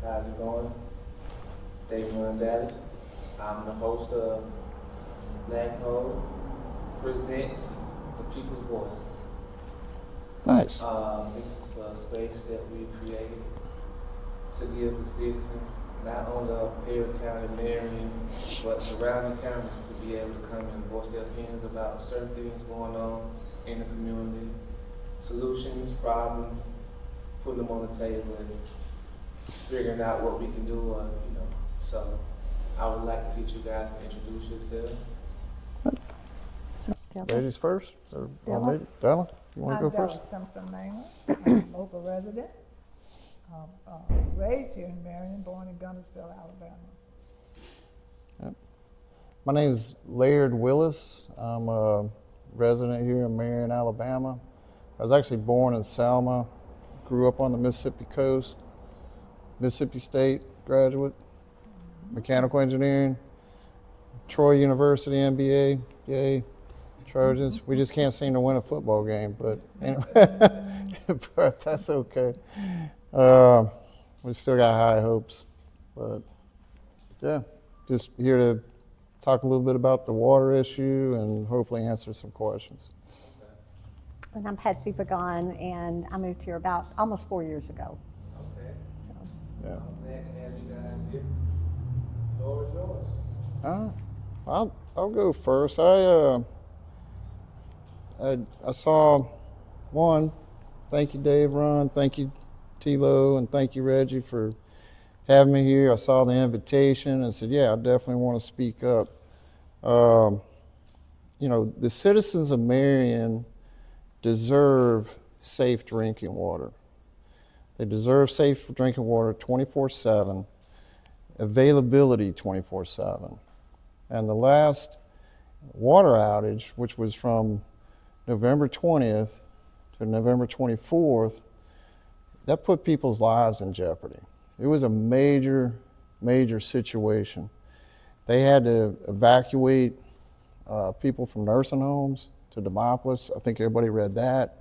How's it going? David Daddy. I'm the host of Black Hole Presents the People's Voice. Nice. This is a space that we created to give the citizens, not only of Perry County, Marion, but surrounding counties to be able to come and voice their opinions about certain things going on in the community, solutions, problems, putting them on the table and figuring out what we can do, So I would like to get you guys to introduce yourself. Ladies first? Or Della. Della, you want to go first? I'm Della Simpson Maynor. I'm a local resident. Raised here in Marion, born in Guntersville, Alabama. Yep. My name is Laird Willis. I'm a resident here in Marion, Alabama. I was actually born in Selma, grew up on the Mississippi coast, Mississippi State graduate, mechanical engineering, Troy University MBA, yay, Trojans. We just can't seem to win a football game, but anyway, but that's okay. We still got high hopes, but yeah, just here to talk a little bit about the water issue and hopefully answer some questions. And I'm Patsy Pagan, and I moved here about almost 4 years ago. Okay. So, Yeah. I'm glad to have you guys here. The floor is yours. I'll go first. I saw one. Thank you, Dave, Ron. Thank you, Tilo, and thank you, Reggie, for having me here. I saw the invitation and said, yeah, I definitely want to speak up. The citizens of Marion deserve safe drinking water. They deserve safe drinking water 24/7, availability 24/7. And the last water outage, which was from November 20th to November 24th, that put people's lives in jeopardy. It was a major, major situation. They had to evacuate people from nursing homes to Demopolis. I think everybody read that.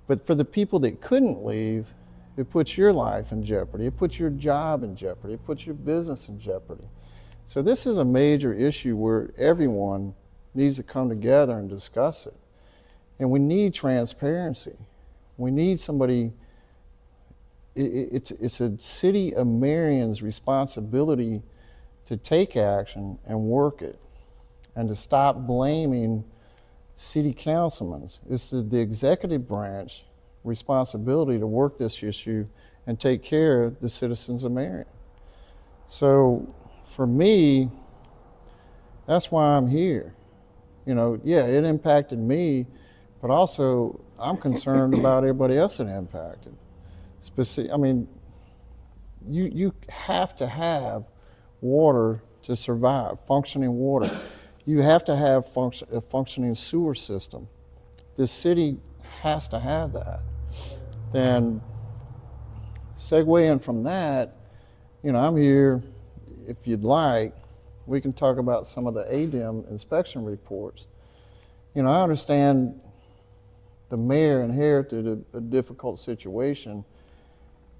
But for the people that couldn't leave, it puts your life in jeopardy. It puts your job in jeopardy. It puts your business in jeopardy. So this is a major issue where everyone needs to come together and discuss it. And we need transparency. We need somebody. It's a city of Marion's responsibility to take action and work it, and to stop blaming city councilmen. It's the executive branch responsibility to work this issue and take care of the citizens of Marion. So for me, that's why I'm here. It impacted me, but also I'm concerned about everybody else that impacted. You have to have water to survive, functioning water. You have to have a functioning sewer system. This city has to have that. Then, segueing from that, I'm here, if you'd like, we can talk about some of the ADEM inspection reports. I understand the mayor inherited a difficult situation.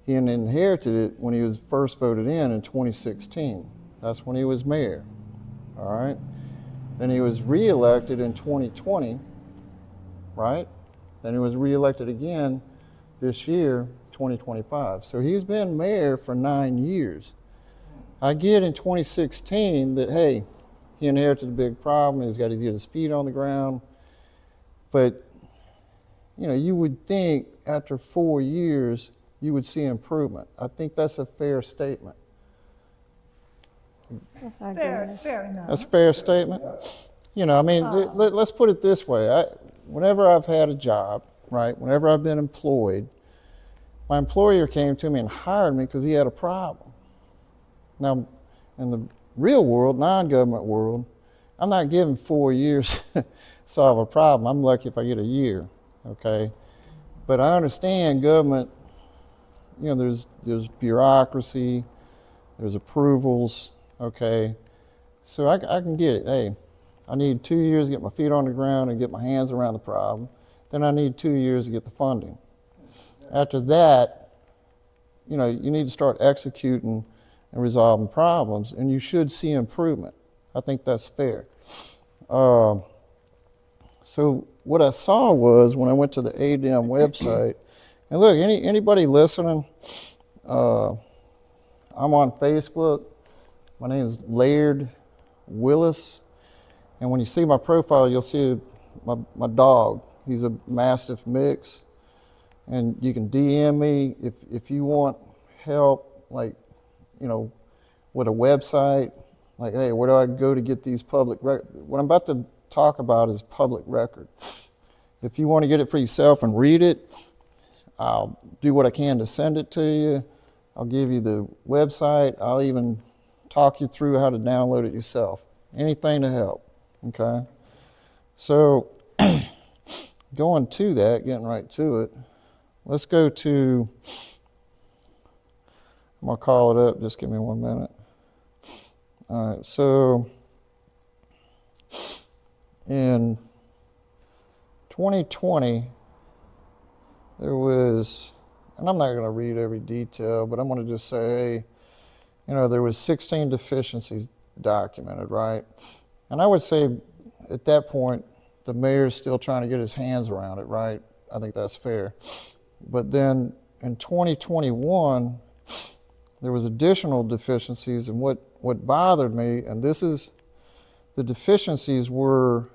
He inherited it when he was first voted in 2016. That's when he was mayor, all right? Then he was reelected in 2020, right? Then he was reelected again this year, 2025. So he's been mayor for 9 years. I get in 2016 that, hey, he inherited a big problem. He's got to get his feet on the ground. But, you would think after 4 years, you would see improvement. I think that's a fair statement. Fair enough. That's a fair statement. Let's put it this way. Whenever I've had a job, right, whenever I've been employed, my employer came to me and hired me because he had a problem. Now, in the real world, non-government world, I'm not given 4 years to solve a problem. I'm lucky if I get a year, okay? But I understand government, there's bureaucracy, there's approvals, okay? So I can get it. Hey, I need 2 years to get my feet on the ground and get my hands around the problem. Then I need 2 years to get the funding. After that, you need to start executing and resolving problems, and you should see improvement. I think that's fair. So what I saw was when I went to the ADM website, and look, anybody listening, I'm on Facebook. My name is Laird Willis, and when you see my profile, you'll see my dog. He's a Mastiff mix, and you can DM me if you want help, like, with a website, like, hey, where do I go to get these public records? What I'm about to talk about is public record. If you want to get it for yourself and read it, I'll do what I can to send it to you. I'll give you the website. I'll even talk you through how to download it yourself. Anything to help, okay? So going to that, getting right to it, let's go to, I'm going to call it up. Just give me 1 minute. All right, so in 2020, there was, and I'm not going to read every detail, but I'm going to just say, there was 16 deficiencies documented, right? And I would say at that point, the mayor's still trying to get his hands around it, right? I think that's fair. But then in 2021, there was additional deficiencies, and what bothered me, and this is, the deficiencies were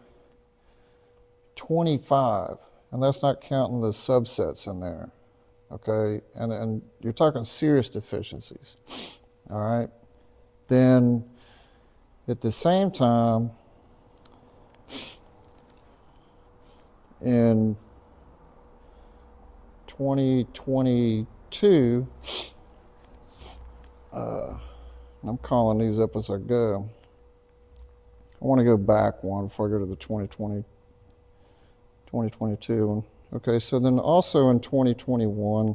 25, and that's not counting the subsets in there, okay? And you're talking serious deficiencies, all right? Then at the same time, in 2022, I'm calling these up as I go. I want to go back one before I go to the 2022 one. Okay, so then also in 2021,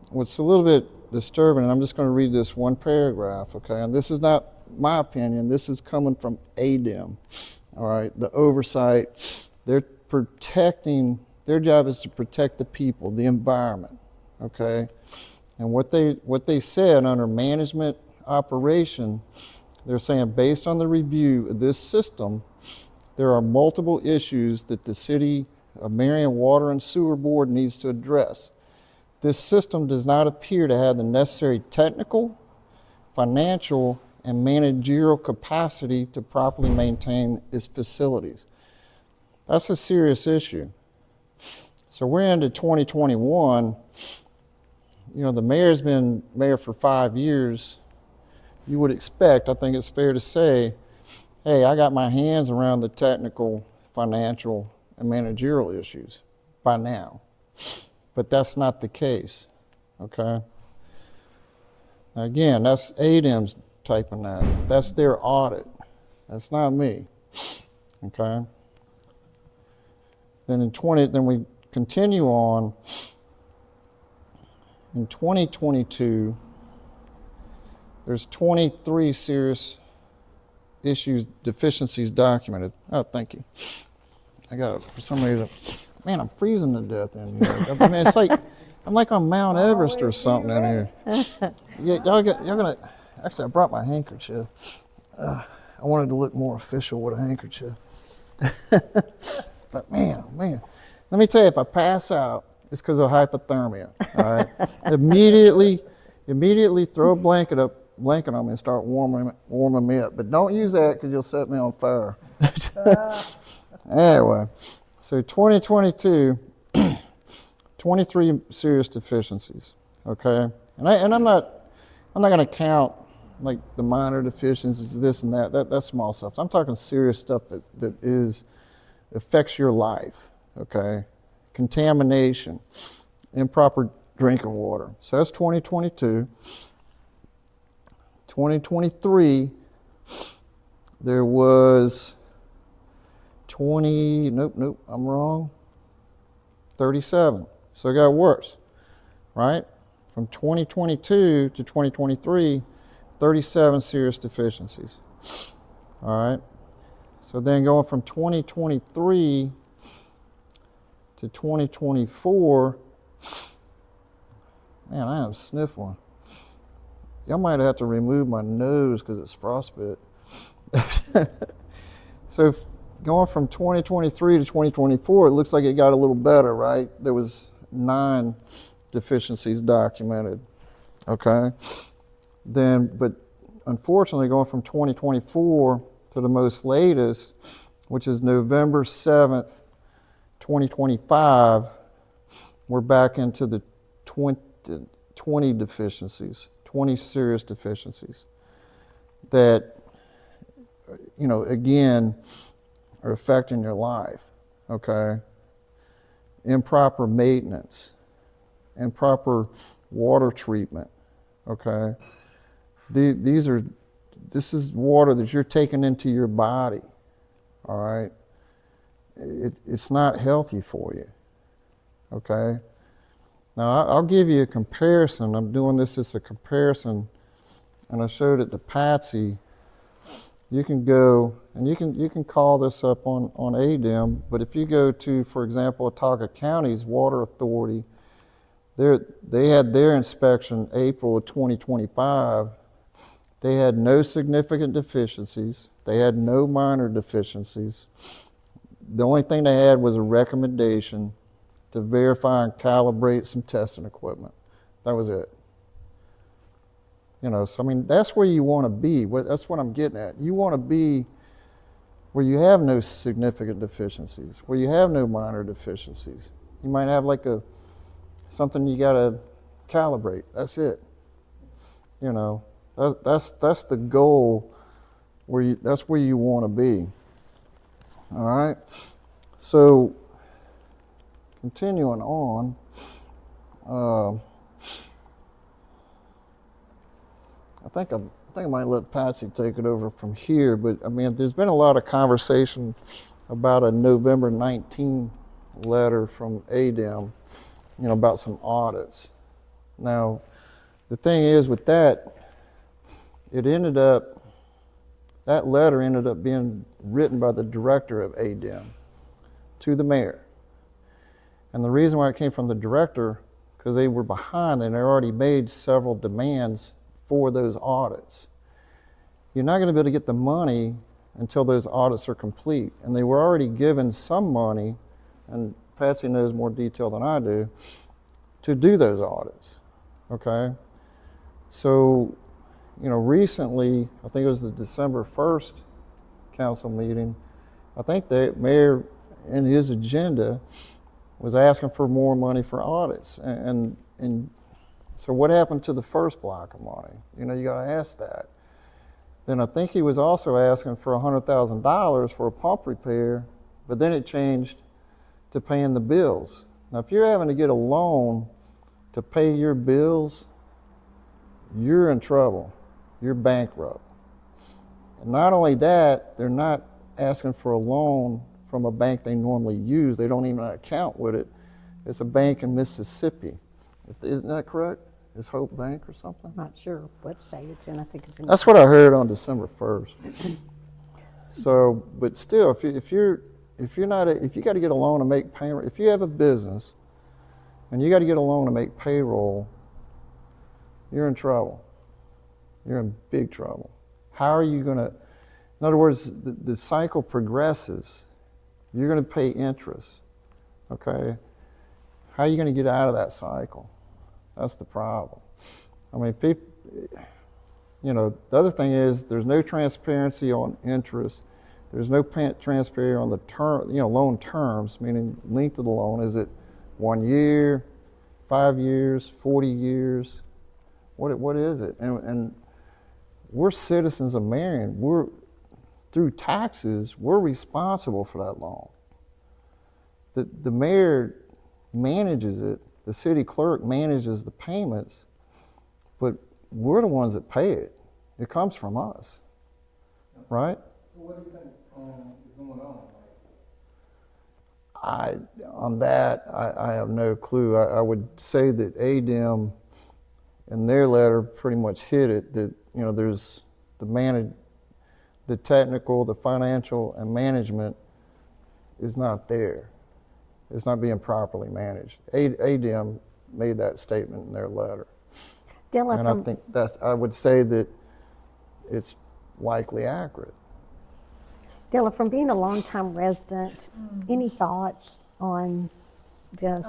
what's a little bit disturbing, and I'm just going to read this one paragraph, okay, and this is not my opinion, this is coming from ADM, all right, the oversight, they're protecting, their job is to protect the people, the environment, okay, and what they said under management operation, they're saying based on the review of this system, there are multiple issues that the City of Marion Water and Sewer Board needs to address. This system does not appear to have the necessary technical, financial, and managerial capacity to properly maintain its facilities. That's a serious issue. So we're into 2021. The mayor's been mayor for 5 years. You would expect, I think it's fair to say, hey, I got my hands around the technical, financial, and managerial issues by now. But that's not the case, okay? Now again, that's ADM's typing that. That's their audit. That's not me, okay? Then we continue on. In 2022, there's 23 serious issues, deficiencies documented. Oh, thank you. I got it for some reason. Man, I'm freezing to death in here. I mean, it's like I'm like on Mount Everest or something in here. Yeah, you're gonna. Actually, I brought my handkerchief. I wanted to look more official with a handkerchief. But man, let me tell you, if I pass out, it's because of hypothermia. All right, immediately throw a blanket on me and start warming me up. But don't use that because you'll set me on fire. Anyway, so 2022, 23 serious deficiencies. Okay, and I'm not going to count like the minor deficiencies, this and that. That's small stuff. I'm talking serious stuff that affects your life. Okay, contamination, improper drinking water. So that's 2022. 2023, there was 37. So it got worse, right? From 2022 to 2023, 37 serious deficiencies. All right. So then going from 2023 to 2024, Man, I am sniffling. Y'all might have to remove my nose because it's frostbite. So going from 2023 to 2024, it looks like it got a little better, right? There was 9 deficiencies documented, okay? But unfortunately, going from 2024 to the most latest, which is November 7th, 2025, we're back into the 20 deficiencies, 20 serious deficiencies that, again, are affecting your life, okay? Improper maintenance, improper water treatment, okay? This is water that you're taking into your body, all right? It's not healthy for you, okay? Now, I'll give you a comparison. I'm doing this as a comparison, and I showed it to Patsy. You can go, and you can call this up on ADEM, but if you go to, for example, Watauga County's Water Authority, they had their inspection April of 2025. They had no significant deficiencies. They had no minor deficiencies. The only thing they had was a recommendation to verify and calibrate some testing equipment. That was it. So I mean, that's where you want to be. That's what I'm getting at. You want to be where you have no significant deficiencies, where you have no minor deficiencies. You might have like something you got to calibrate. That's it. That's the goal. That's where you want to be. All right. So continuing on. I think I might let Patsy take it over from here, but I mean, there's been a lot of conversation about a November 19 letter from ADEM, about some audits. Now, the thing is with that, that letter ended up being written by the director of ADEM to the mayor. And the reason why it came from the director, because they were behind and they already made several demands for those audits. You're not going to be able to get the money until those audits are complete. And they were already given some money, and Patsy knows more detail than I do, to do those audits, okay? So, recently, I think it was the December 1st council meeting, I think the mayor, in his agenda, was asking for more money for audits. And so what happened to the first block of money? You got to ask that. Then I think he was also asking for $100,000 for a pump repair, but then it changed to paying the bills. Now, if you're having to get a loan to pay your bills, you're in trouble. You're bankrupt. And not only that, they're not asking for a loan from a bank they normally use. They don't even have an account with it. It's a bank in Mississippi. Isn't that correct? It's Hope Bank or something? I'm not sure what state it's in. I think it's in. That's what I heard on December 1st. So, but still, if you got to get a loan to make payroll, if you have a business and you got to get a loan to make payroll, you're in trouble. You're in big trouble. How are you going to? In other words, the cycle progresses. You're going to pay interest. Okay. How are you going to get out of that cycle? That's the problem. I mean, people, the other thing is there's no transparency on interest. There's no transparency on the term, loan terms, meaning length of the loan. Is it 1 year, 5 years, 40 years? What is it? And we're citizens of Marion. Through taxes, we're responsible for that loan. The mayor manages it. The city clerk manages the payments, but we're the ones that pay it. It comes from us, right? So what do you think is going on? I have no clue. I would say that ADEM in their letter pretty much hit it, that there's the technical, the financial, and management is not there. It's not being properly managed. ADEM made that statement in their letter. Della, And I think I would say that it's likely accurate. Della, from being a longtime resident, any thoughts on this?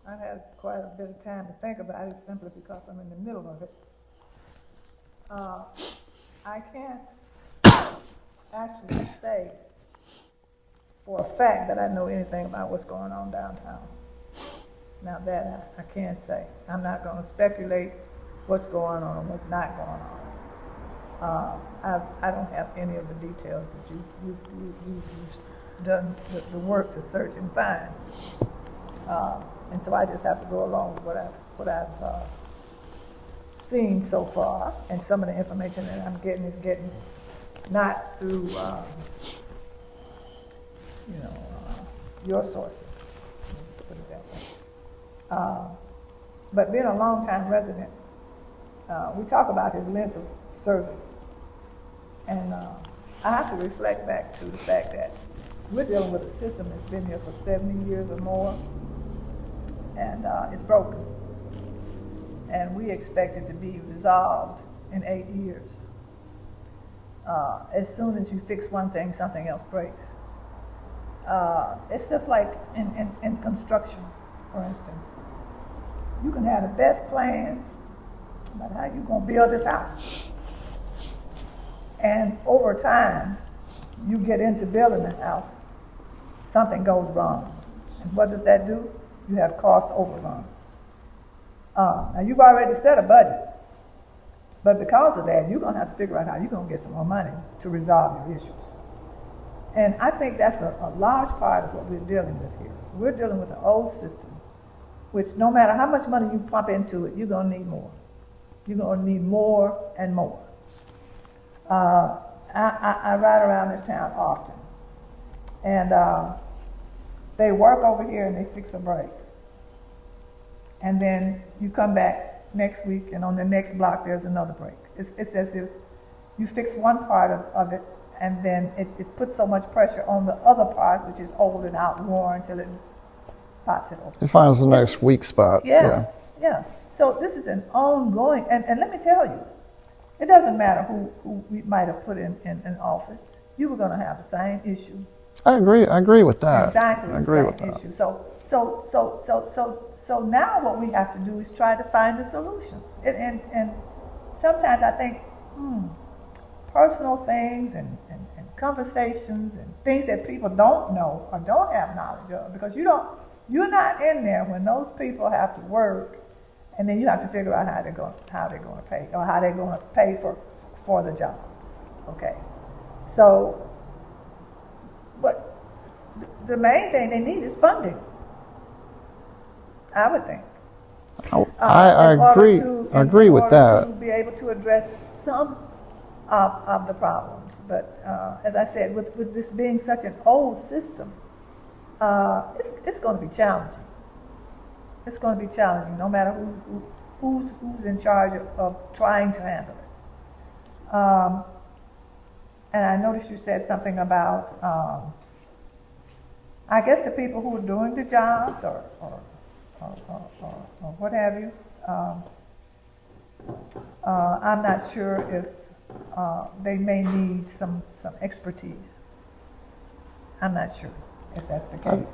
I've had quite a bit of time to think about it simply because I'm in the middle of it. I can't actually say for a fact that I know anything about what's going on downtown. Now that I can't say. I'm not going to speculate what's going on and what's not going on. I don't have any of the details that you've done the work to search and find. And so I just have to go along with what I've seen so far, and some of the information that I'm getting is getting not through, your sources. Put it that way. But being a longtime resident, we talk about his length of service, and I have to reflect back to the fact that we're dealing with a system that's been here for 70 years or more, and it's broken. And we expect it to be resolved in 8 years. As soon as you fix one thing, something else breaks. It's just like in construction, for instance. You can have the best plans about how you're going to build this house. And over time, you get into building the house, something goes wrong. And what does that do? You have cost overruns. Now you've already set a budget, but because of that, you're going to have to figure out how you're going to get some more money to resolve your issues. And I think that's a large part of what we're dealing with here. We're dealing with an old system, which no matter how much money you pump into it, you're going to need more. You're going to need more and more. I ride around this town often, and they work over here and they fix a break. And then you come back next week, and on the next block there's another break. It's as if you fix one part of it, and then it puts so much pressure on the other part, which is old and outworn, until it pops it open. It finds the next weak spot. Yeah. So this is an ongoing, and let me tell you, it doesn't matter who we might have put in office. You were going to have the same issue. I agree with that. Exactly. I agree with that. Issue. So now what we have to do is try to find the solutions. And sometimes I think, personal things and conversations and things that people don't know or don't have knowledge of, because you're not in there when those people have to work, and then you have to figure out how they're going to pay, or how they're going to pay for the jobs. Okay. So, but the main thing they need is funding, I would think. I agree with that. To be able to address some of the problems. But as I said, with this being such an old system, it's going to be challenging. It's going to be challenging, no matter who's in charge of trying to handle it. And I noticed you said something about, I guess the people who are doing the jobs or what have you. I'm not sure if they may need some expertise. I'm not sure if that's the case.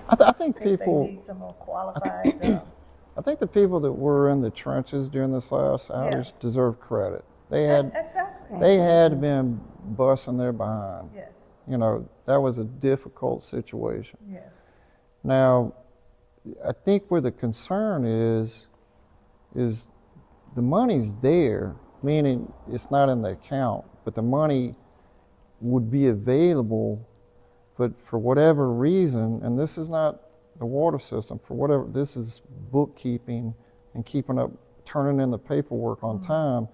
I think if people. they need some more qualified. I think the people that were in the trenches during this last outage deserve credit. They had been busting their behind. Yes. You know, that was a difficult situation. Yes. Now, I think where the concern is the money's there, meaning it's not in the account, but the money would be available, but for whatever reason, and this is not the water system, for whatever, this is bookkeeping and keeping up, turning in the paperwork on time,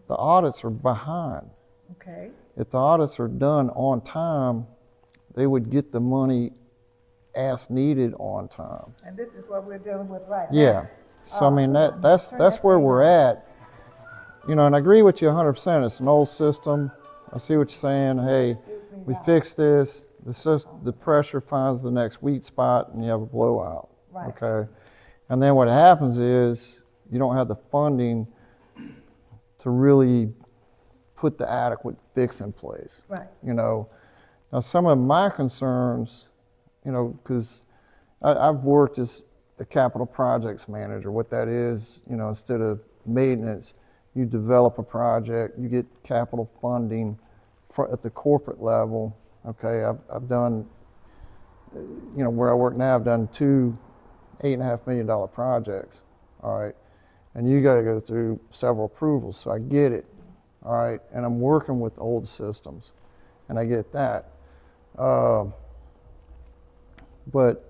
the audits are behind. Okay. If the audits are done on time, they would get the money as needed on time. And this is what we're dealing with right Yeah. now. So I mean that's where we're at. You know, and I agree with you 100%. It's an old system. I see what you're saying. Hey, we fix this. The pressure finds the next weak spot, and you have a blowout. Right. Okay. And then what happens is you don't have the funding to really put the adequate fix in place. Right. You know, now some of my concerns, you know, because I've worked as a capital projects manager. What that is, you know, instead of maintenance, you develop a project, you get capital funding at the corporate level. Okay, I've done, you know, where I work now, I've done 2 $8.5 million projects. All right, and you got to go through several approvals, so I get it. All right, and I'm working with old systems, and I get that. But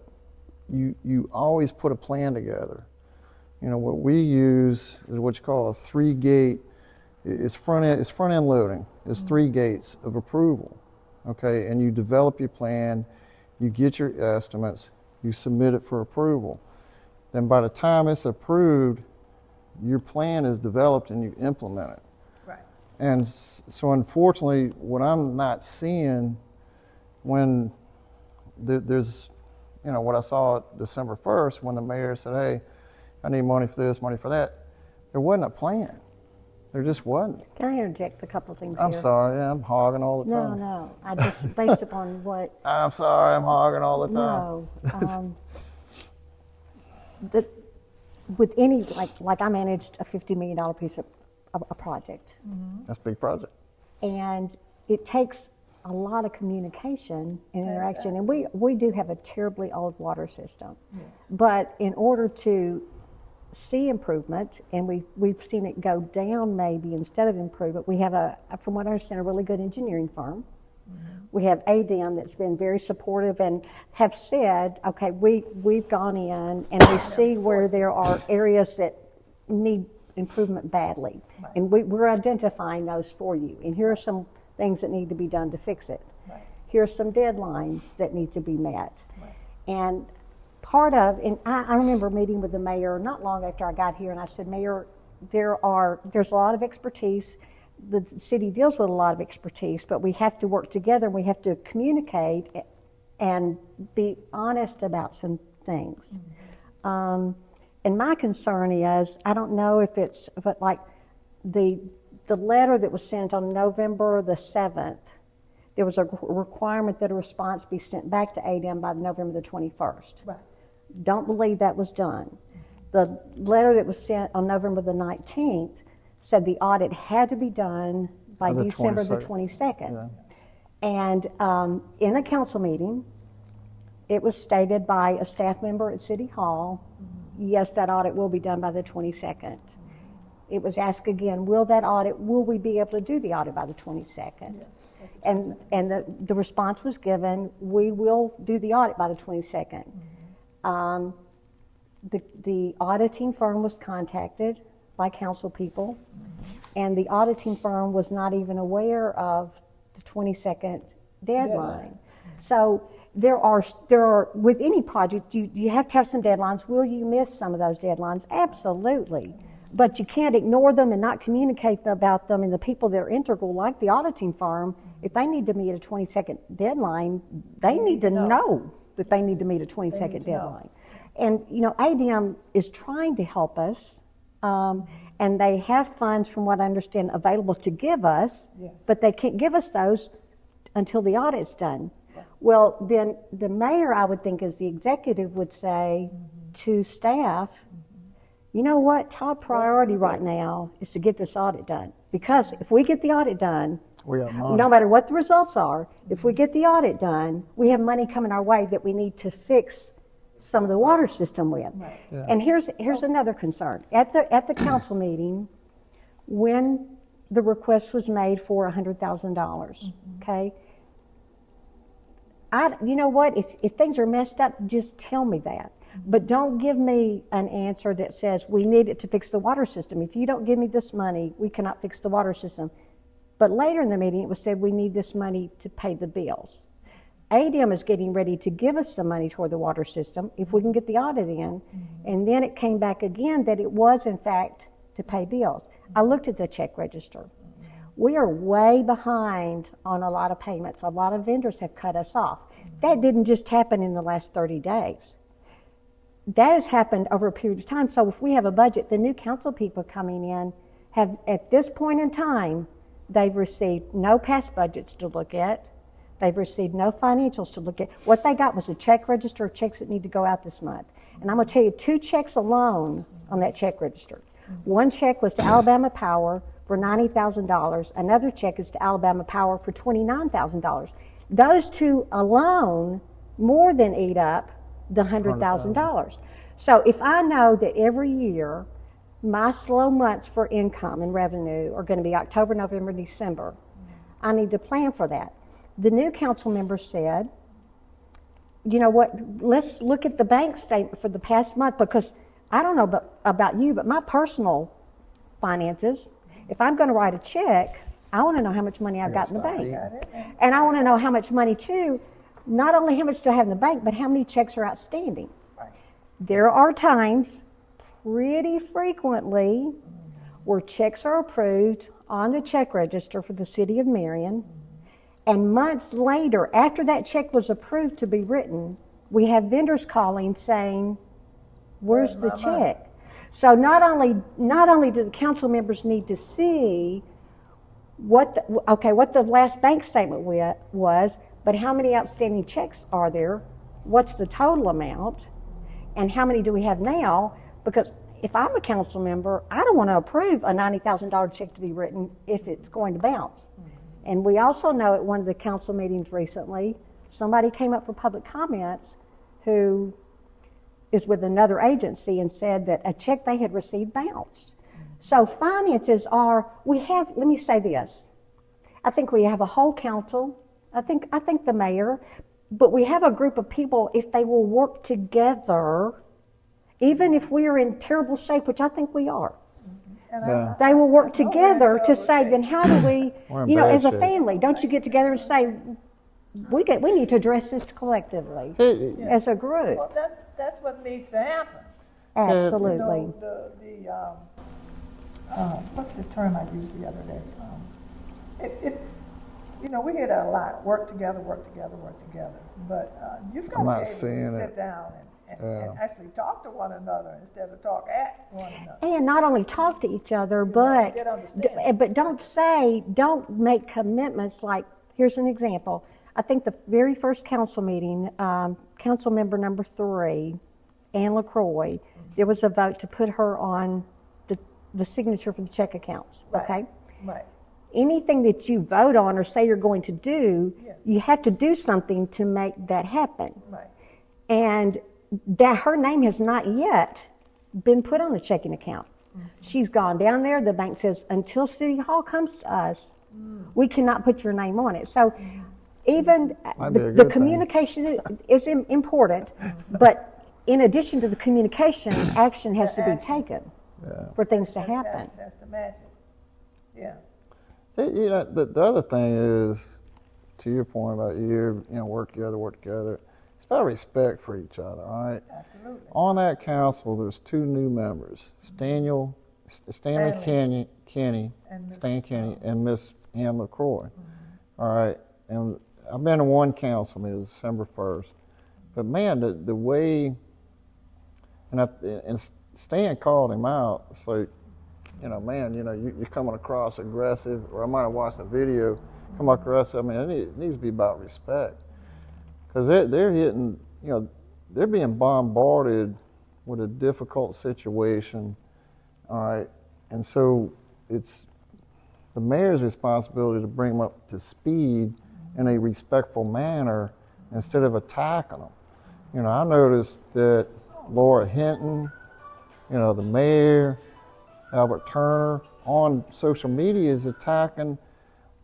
you always put a plan together. You know, what we use is what you call a 3-gate. It's front end loading. It's 3 gates of approval. Okay, and you develop your plan, you get your estimates, you submit it for approval. Then by the time it's approved, your plan is developed and you implement it. Right. And so unfortunately, what I'm not seeing when there's, you know, what I saw December 1st when the mayor said, hey, I need money for this, money for that, there wasn't a plan. There just wasn't. Can I interject a couple of things I'm here? sorry, yeah, I'm hogging all the time. No, I just, based upon what, I'm sorry, I'm hogging all the time. no. With any, like I managed a $50 million piece of a project. That's a big project. And it takes a lot of communication and interaction. And we do have a terribly old water system. Yeah. But in order to see improvement, and we've seen it go down maybe instead of improvement, we have from what I understand, a really good engineering firm. We have ADM that's been very supportive and have said, okay, we've gone in and we see where there are areas that need improvement badly. Right. And we're identifying those for you. And here are some things that need to be done to fix it. Right. Here are some deadlines that need to be met. Right. And part of, and I remember meeting with the mayor not long after I got here, and I said, Mayor, there's a lot of expertise. The city deals with a lot of expertise, but we have to work together and we have to communicate and be honest about some things. Mm-hmm. And my concern is, I don't know if it's, but like the letter that was sent on November the 7th, there was a requirement that a response be sent back to ADM by November the 21st. Right. Don't believe that was done. The letter that was sent on November the 19th said the audit had to be done by December the 22nd. Yeah. And in a council meeting, it was stated by a staff member at City Hall, yes, that audit will be done by the 22nd. It was asked again, will we be able to do the audit by the 22nd? Yeah, and the response was given, we will do the audit by the 22nd. The auditing firm was contacted by council people, and the auditing firm was not even aware of the 22nd deadline. So there are with any project, you have to have some deadlines. Will you miss some of those deadlines? Absolutely. But you can't ignore them and not communicate about them. And the people that are integral, like the auditing firm, if they need to meet a 22nd deadline, they need to know that they need to meet a 22nd deadline. And, you know, ADM is trying to help us. And they have funds, from what I understand, available to give us, yes, but they can't give us those until the audit's done. Yeah. Well, then the mayor, I would think, as the executive, would say to staff, you know what, top priority right now is to get this audit done. Because if we get the audit done, no matter what the results are, if we get the audit done, we have money coming our way that we need to fix some of the water system with. Right. Yeah. And here's another concern. At the council meeting, when the request was made for $100,000, okay, you know what, if things are messed up, just tell me that. But don't give me an answer that says we need it to fix the water system. If you don't give me this money, we cannot fix the water system. But later in the meeting, it was said we need this money to pay the bills. ADM is getting ready to give us some money toward the water system if we can get the audit in. And then it came back again that it was, in fact, to pay bills. I looked at the check register. We are way behind on a lot of payments. A lot of vendors have cut us off. That didn't just happen in the last 30 days. that has happened over a period of time. So if we have a budget, the new council people coming in have, at this point in time, they've received no past budgets to look at. They've received no financials to look at. What they got was a check register of checks that need to go out this month. And I'm going to tell you 2 checks alone on that check register. One check was to Alabama Power for $90,000. Another check is to Alabama Power for $29,000. Those 2 alone more than eat up the $100,000. So if I know that every year my slow months for income and revenue are going to be October, November, December, I need to plan for that. The new council member said, you know what, let's look at the bank statement for the past month, because I don't know about you, but my personal finances, if I'm going to write a check, I want to know how much money I've got in the bank. And I want to know how much money too, not only how much do I have in the bank, but how many checks are outstanding. Right. There are times, pretty frequently, where checks are approved on the check register for the city of Marion, and months later, after that check was approved to be written, we have vendors calling saying, where's the check? So not only do the council members need to see what the last bank statement was, but how many outstanding checks are there, what's the total amount, and how many do we have now? Because if I'm a council member, I don't want to approve a $90,000 check to be written if it's going to bounce. And we also know at one of the council meetings recently, somebody came up for public comments who is with another agency and said that a check they had received bounced. So finances are, let me say this, I think we have a whole council, I think the mayor, but we have a group of people, if they will work together, even if we are in terrible shape, which I think we are, they will work together to say, then how do we, as a family, don't you get together and say, we need to address this collectively as a group. Well, that's what needs to happen. Absolutely. You know, what's the term I used the other day? It's, we hear that a lot, work together. But you've got to be able to sit down and actually talk to one another instead of talk at one another. And not only talk to each other, but don't make commitments like, here's an example. I think the very first council meeting, council member number 3, Ann LaCroix, there was a vote to put her on the signature for the check accounts, okay? Right. Anything that you vote on or say you're going to do, you have to do something to make that happen. Right. And that her name has not yet been put on the checking account. She's gone down there. The bank says, until City Hall comes to us, we cannot put your name on it. So even the communication is important, but in addition to the communication, action has to be taken for things to happen. That's the magic. Yeah. The other thing is, to your point about work together. It's about respect for each other, all right? Absolutely. On that council, there's 2 new members, Stanley Kenny, and Miss Ann LaCroix. All right, and I've been to one council meeting, it was December 1st. But man, the way, and Stan called him out, it's like, you're coming across aggressive, or I might have watched a video, come aggressive. I mean, it needs to be about respect. Because they're hitting, they're being bombarded with a difficult situation, all right? And so it's the mayor's responsibility to bring them up to speed in a respectful manner instead of attacking them. I noticed that Laura Hinton, the mayor, Albert Turner, on social media is attacking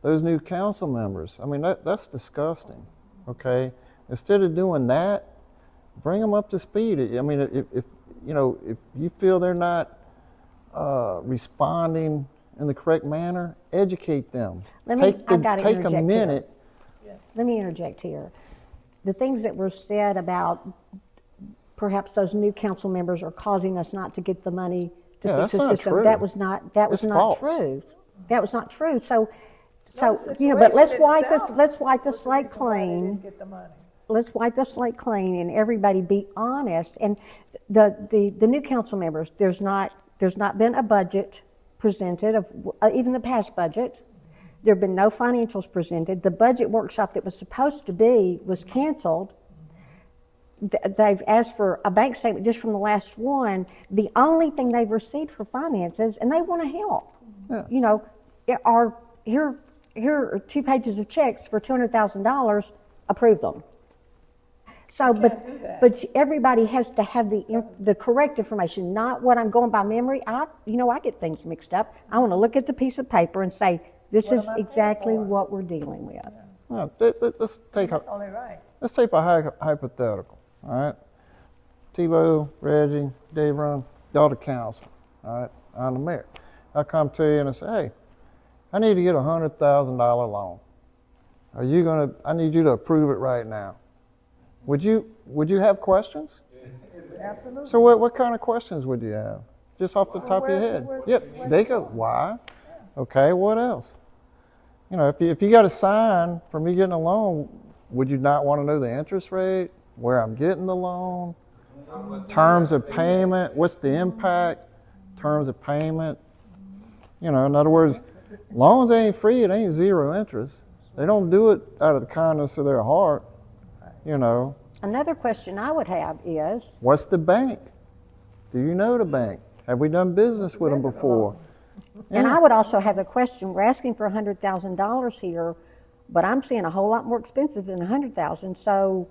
those new council members. I mean, that's disgusting, okay? Instead of doing that, bring them up to speed. I mean, if you feel they're not responding in the correct manner, educate them. Take a minute. Let me interject here. The things that were said about perhaps those new council members are causing us not to get the money to fix the system. True. That was not false. true. That was not true. So but let's wipe the slate clean. Didn't get the money. let's wipe the slate clean and everybody be honest. And the new council members, there's not been a budget presented of even the past budget. There have been no financials presented. The budget workshop that was supposed to be was canceled. They've asked for a bank statement just from the last one. The only thing they've received for finances, and they want to help. Yeah. You know, here are 2 pages of checks for $200,000. Approve them. So, but everybody has to have the correct information, not what I'm going by memory. I get things mixed up. I want to look at the piece of paper and say, this is exactly what we're dealing with. Yeah, let's take That's only right. let's take a hypothetical. All right, Tilo, Reggie, Dave, Run, y'all the council. All right, I'm the mayor. I come to you and I say, hey, I need to get $100,000 loan. I need you to approve it right now. Would you have questions? Absolutely. So what kind of questions would you have? Just off the top of your head. Yep. They go, why? Okay, what else? You know, if you got a sign for me getting a loan, would you not want to know the interest rate, where I'm getting the loan, terms of payment, what's the impact, terms of payment? You know, in other words, loans ain't free, it ain't zero interest. They don't do it out of the kindness of their heart, you know. Another question I would have is, What's the bank? Do you know the bank? Have we done business with them before? and I would also have a question, we're asking for $100,000 here, but I'm seeing a whole lot more expensive than $100,000. So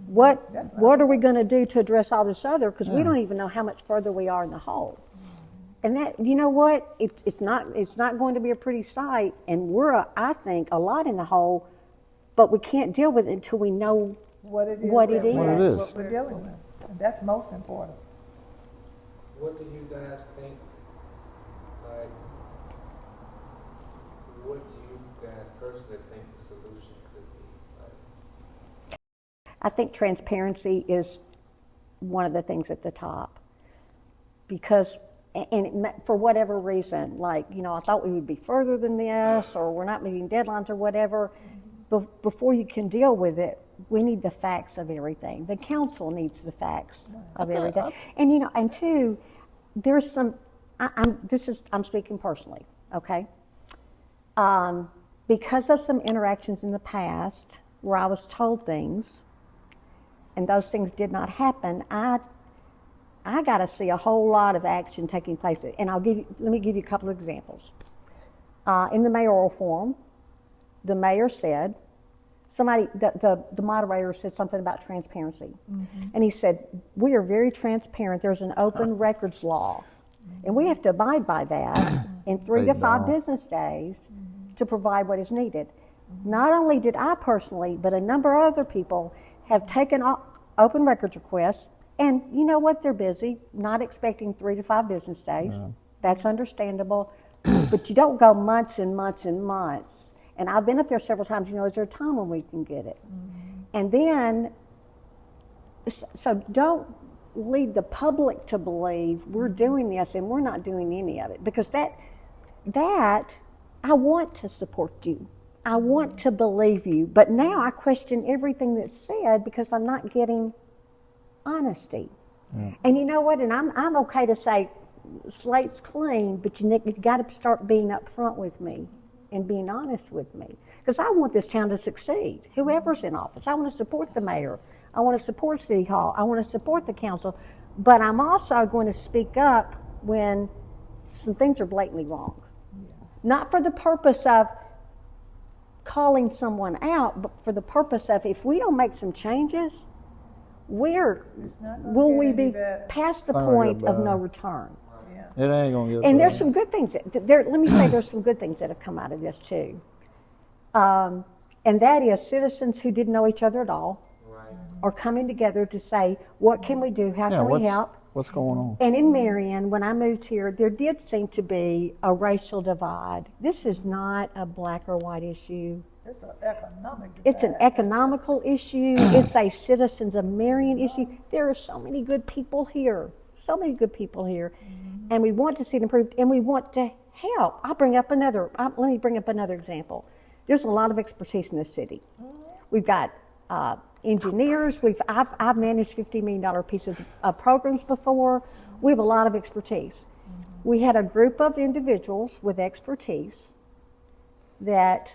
what are we going to do to address all this other? Because we don't even know how much further we are in the hole. And that, you know what? It's not going to be a pretty sight, and we're, I think, a lot in the hole, but we can't deal with it until we know What it is. What it is. What we're dealing with. And that's most important. What do you guys think, like, what do you guys personally think the solution could be? Like, I think transparency is one of the things at the top, because, for whatever reason, like, you know, I thought we would be further than this, or we're not meeting deadlines or whatever. Before you can deal with it, we need the facts of everything. The council needs the facts of everything. And, you know, and two, there's some, I'm speaking personally, okay? Because of some interactions in the past where I was told things and those things did not happen, I got to see a whole lot of action taking place. And let me give you a couple of examples. In the mayoral forum, the mayor said, the moderator said something about transparency. Mm-hmm. And he said, we are very transparent. There's an open records law. And we have to abide by that in 3 to 5 business days to provide what is needed. Not only did I personally, but a number of other people have taken open records requests, and you know what, they're busy, not expecting 3 to 5 business days. Yeah. That's understandable. But you don't go months and months and months. And I've been up there several times, you know, is there a time when we can get it? Mm-hmm. And then, so don't lead the public to believe we're doing this and we're not doing any of it. Because that I want to support you. I want to believe you. But now I question everything that's said because I'm not getting honesty. Yeah. And you know what? And I'm okay to say, slate's clean, but you got to start being upfront with me and being honest with me, because I want this town to succeed. Whoever's in office, I want to support the mayor, I want to support City Hall, I want to support the council, but I'm also going to speak up when some things are blatantly wrong. Yeah. Not for the purpose of calling someone out, but for the purpose of, if we don't make some changes, will we be past the point of no return? It ain't gonna get. And there's some good things. Let me say, there's some good things that have come out of this too, and that is citizens who didn't know each other at all are coming together to say, what can we do? How can we help? What's going on? And in Marion, when I moved here, there did seem to be a racial divide. This is not a black or white issue. It's an economic divide. It's an economical issue. It's a citizens of Marion issue. There are so many good people here. So many good people here, and we want to see it improved, and we want to help. Let me bring up another example. There's a lot of expertise in this city. We've got engineers. I've managed $50 million pieces of programs before. We have a lot of expertise. We had a group of individuals with expertise that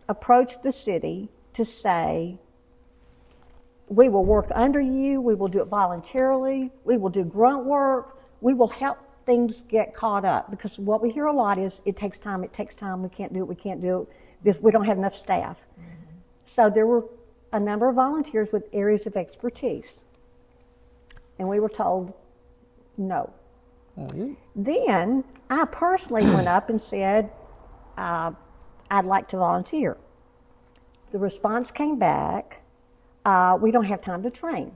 approached the city to say, we will work under you, we will do it voluntarily, we will do grunt work, we will help things get caught up. Because what we hear a lot is, it takes time, we can't do it, we don't have enough staff. So there were a number of volunteers with areas of expertise. And we were told no. Then I personally went up and said, I'd like to volunteer. The response came back, we don't have time to train.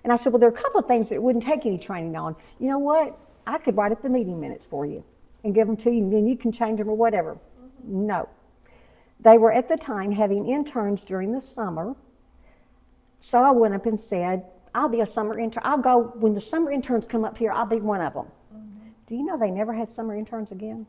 And I said, well, there are a couple of things that wouldn't take any training on. You know what? I could write up the meeting minutes for you and give them to you, and then you can change them or whatever. No. They were at the time having interns during the summer. So I went up and said, I'll be a summer intern. I'll go, when the summer interns come up here, I'll be one of them. Do you know they never had summer interns again?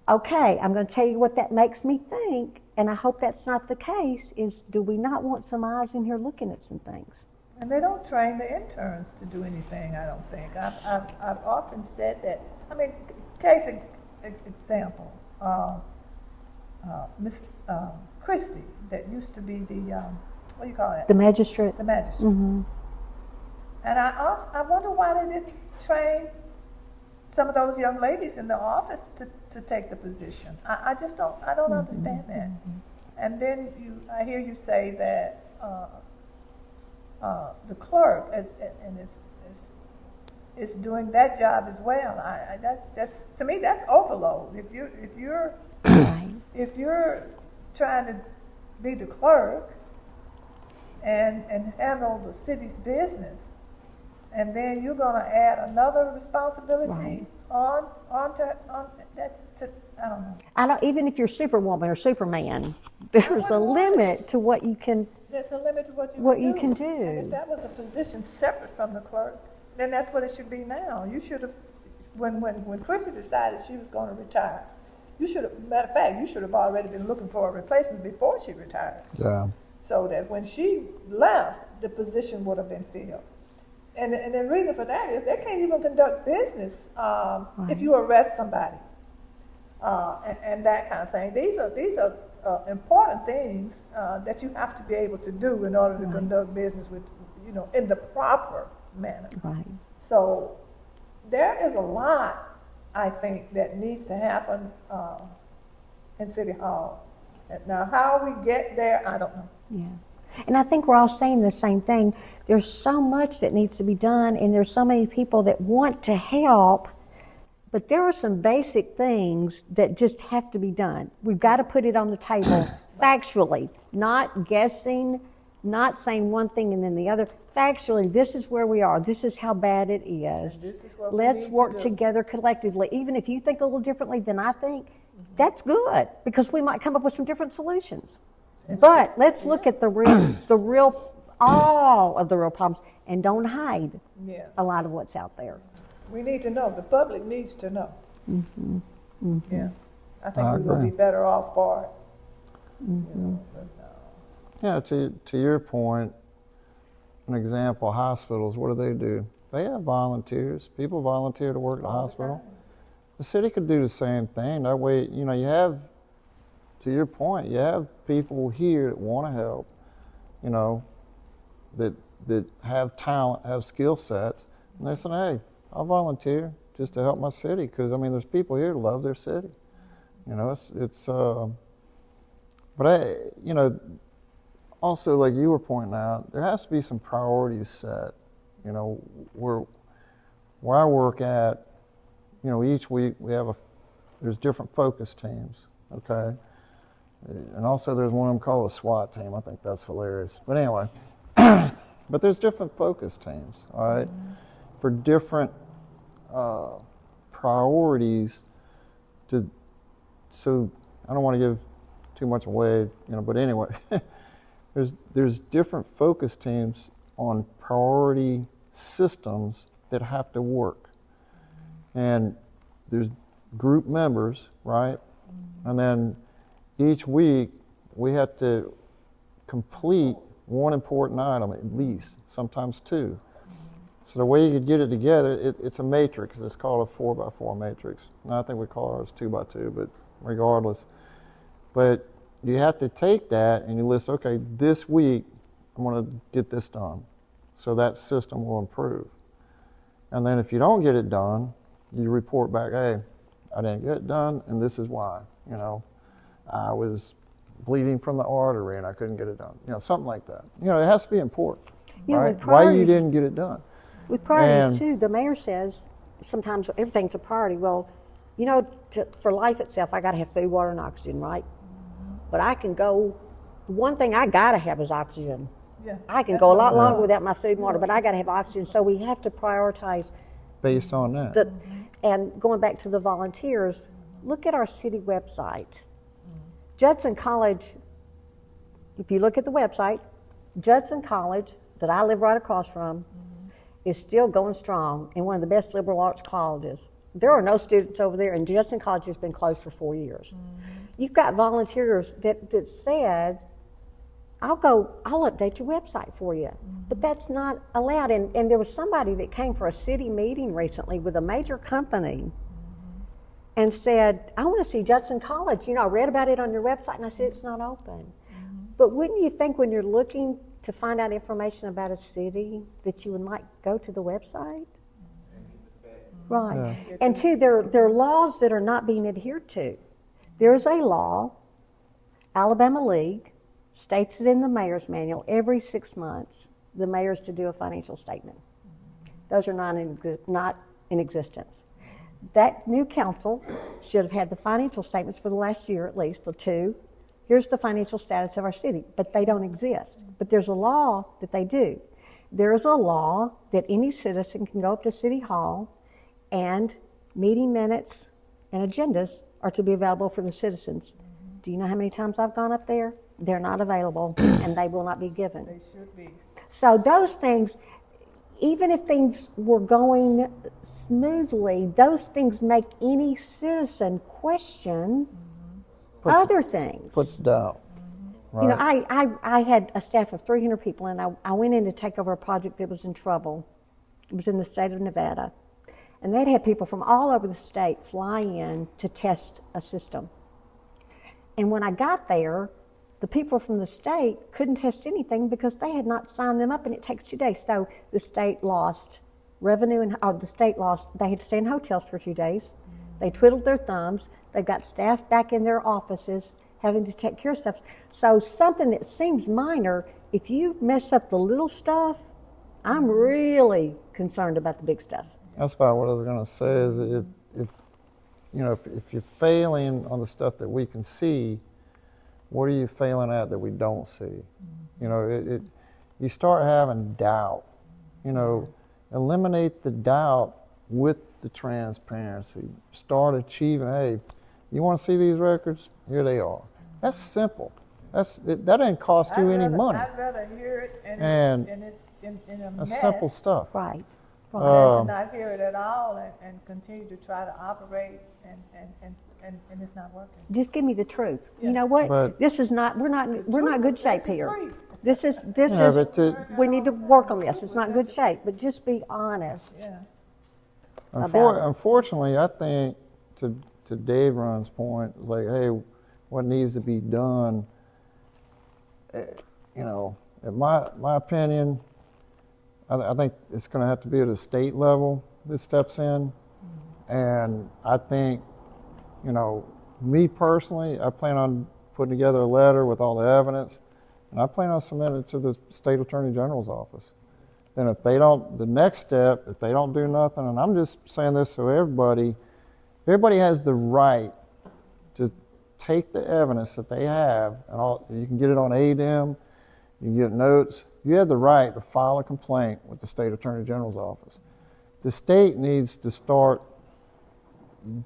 Okay, I'm going to tell you what that makes me think, and I hope that's not the case, is do we not want some eyes in here looking at some things? And they don't train the interns to do anything, I don't think. I've often said that. I mean, case example, Miss Christie, that used to be the, what do you call it? The magistrate. The magistrate. Mm-hmm. And I wonder why they didn't train some of those young ladies in the office to take the position. I just don't understand that. And then I hear you say that the clerk is doing that job as well. That's just, to me, that's overload. If you're trying to be the clerk and handle the city's business, and then you're going to add another responsibility on that. I don't know. Even if you're Superwoman or Superman, there's a limit to what you can. There's a limit to what you can do. And if that was a position separate from the clerk, then that's what it should be now. You should have, when Chrissy decided she was going to retire, you should have. Matter of fact, you should have already been looking for a replacement before she retired. Yeah. So that when she left, the position would have been filled. And the reason for that is they can't even conduct business if you arrest somebody and that kind of thing. These are important things that you have to be able to do in order to conduct business with, in the proper manner. Right. So there is a lot, I think, that needs to happen in City Hall. Now, how we get there, I don't know. Yeah. And I think we're all saying the same thing. There's so much that needs to be done, and there's so many people that want to help, but there are some basic things that just have to be done. We've got to put it on the table factually, not guessing, not saying one thing and then the other. Factually, this is where we are. This is how bad it is. Let's work together collectively. Even if you think a little differently than I think, that's good, because we might come up with some different solutions. But let's look at all of the real problems, and don't hide a lot of what's out there. We need to know. The public needs to know. Mm-hmm. Mm-hmm. Yeah, I think we will be better off for it. Mm-hmm. Yeah, to your point, an example, hospitals, what do? They have volunteers. People volunteer to work at the hospital. The city could do the same thing. That way, you have, to your point, you have people here that want to help, that have talent, have skill sets, and they're saying, hey, I'll volunteer just to help my city, because, there's people here that love their city. But also, like you were pointing out, there has to be some priorities set. Where I work at, each week there's different focus teams, okay? And also there's one of them called a SWAT team. I think that's hilarious. But anyway, but there's different focus teams, all right, for different priorities so I don't want to give too much away, but anyway, there's different focus teams on priority systems that have to work. And there's group members, right? And then each week we have to complete one important item at least, sometimes two. So the way you could get it together, it's a matrix. It's called a 4x4 matrix. Now, I think we call ours 2x2, but regardless. But you have to take that and you list, okay, this week I'm going to get this done. So that system will improve. And then if you don't get it done, you report back, hey, I didn't get it done, and this is why. You know, I was bleeding from the artery and I couldn't get it done. You know, something like that. You know, it has to be important, You know, right? with Why you priorities- didn't get it done. With priorities And- too, the mayor says sometimes everything's a priority. Well, you know, for life itself, I got to have food, water, and oxygen, right? But I can go. One thing I got to have is oxygen. Yeah. I can That's go a what lot we longer want. without my food and water, but I got to have oxygen. So we have to prioritize Based on that. the. And going back to the volunteers, look at our city website. Judson College. If you look at the website, Judson College that I live right across from is still going strong and one of the best liberal arts colleges. There are no students over there, and Judson College has been closed for 4 years. You've got volunteers that said, I'll update your website for you. But that's not allowed. And there was somebody that came for a city meeting recently with a major company and said, I want to see Judson College. You know, I read about it on your website, and I said, it's not open. But wouldn't you think when you're looking to find out information about a city that you would might go to the website? Right. Yeah. And two, there are laws that are not being adhered to. There is a law, Alabama League, states it in the mayor's manual, every 6 months, the mayor's to do a financial statement. Those are not in existence. That new council should have had the financial statements for the last year at least, the two. Here's the financial status of our city, but they don't exist. But there's a law that they do. There is a law that any citizen can go up to City Hall and meeting minutes and agendas are to be available for the citizens. Do you know how many times I've gone up there? They're not available and they will not be given. They should be. So those things, even if things were going smoothly, those things make any citizen question other things. Puts doubt. Right. You know, I had a staff of 300 people, and I went in to take over a project that was in trouble. It was in the state of Nevada. And they'd had people from all over the state fly in to test a system. And when I got there, the people from the state couldn't test anything because they had not signed them up, and it takes 2 days. So the state lost revenue, and they had to stay in hotels for 2 days. They twiddled their thumbs. They've got staff back in their offices having to take care of stuff. So something that seems minor, if you mess up the little stuff, I'm really concerned about the big stuff. That's about what I was going to say. Is if you're failing on the stuff that we can see, what are you failing at that we don't see? You know, you start having doubt. You know, eliminate the doubt with the transparency. Start achieving. Hey, you want to see these records? Here they are. That's simple. That didn't cost you any money. I'd rather hear it And it's in a That's mess simple stuff. Right. than to not hear it at all and continue to try to operate and it's not working. Just give me the truth. Yeah. You know what? But- This is not. We're not good shape here. Free. This is. Yeah, but We need to work on this. It's not good shape. But just be honest. Yeah. About it. Unfortunately, I think to Dave Run's point, it's like, hey, what needs to be done? You know, in my opinion, I think it's going to have to be at a state level that steps in, and I think, you know, me personally, I plan on putting together a letter with all the evidence, and I plan on submitting it to the state attorney general's office. Then if they don't, the next step, if they don't do nothing, and I'm just saying this so everybody has the right to take the evidence that they have, and you can get it on ADEM, you can get notes. You have the right to file a complaint with the state attorney general's office. The state needs to start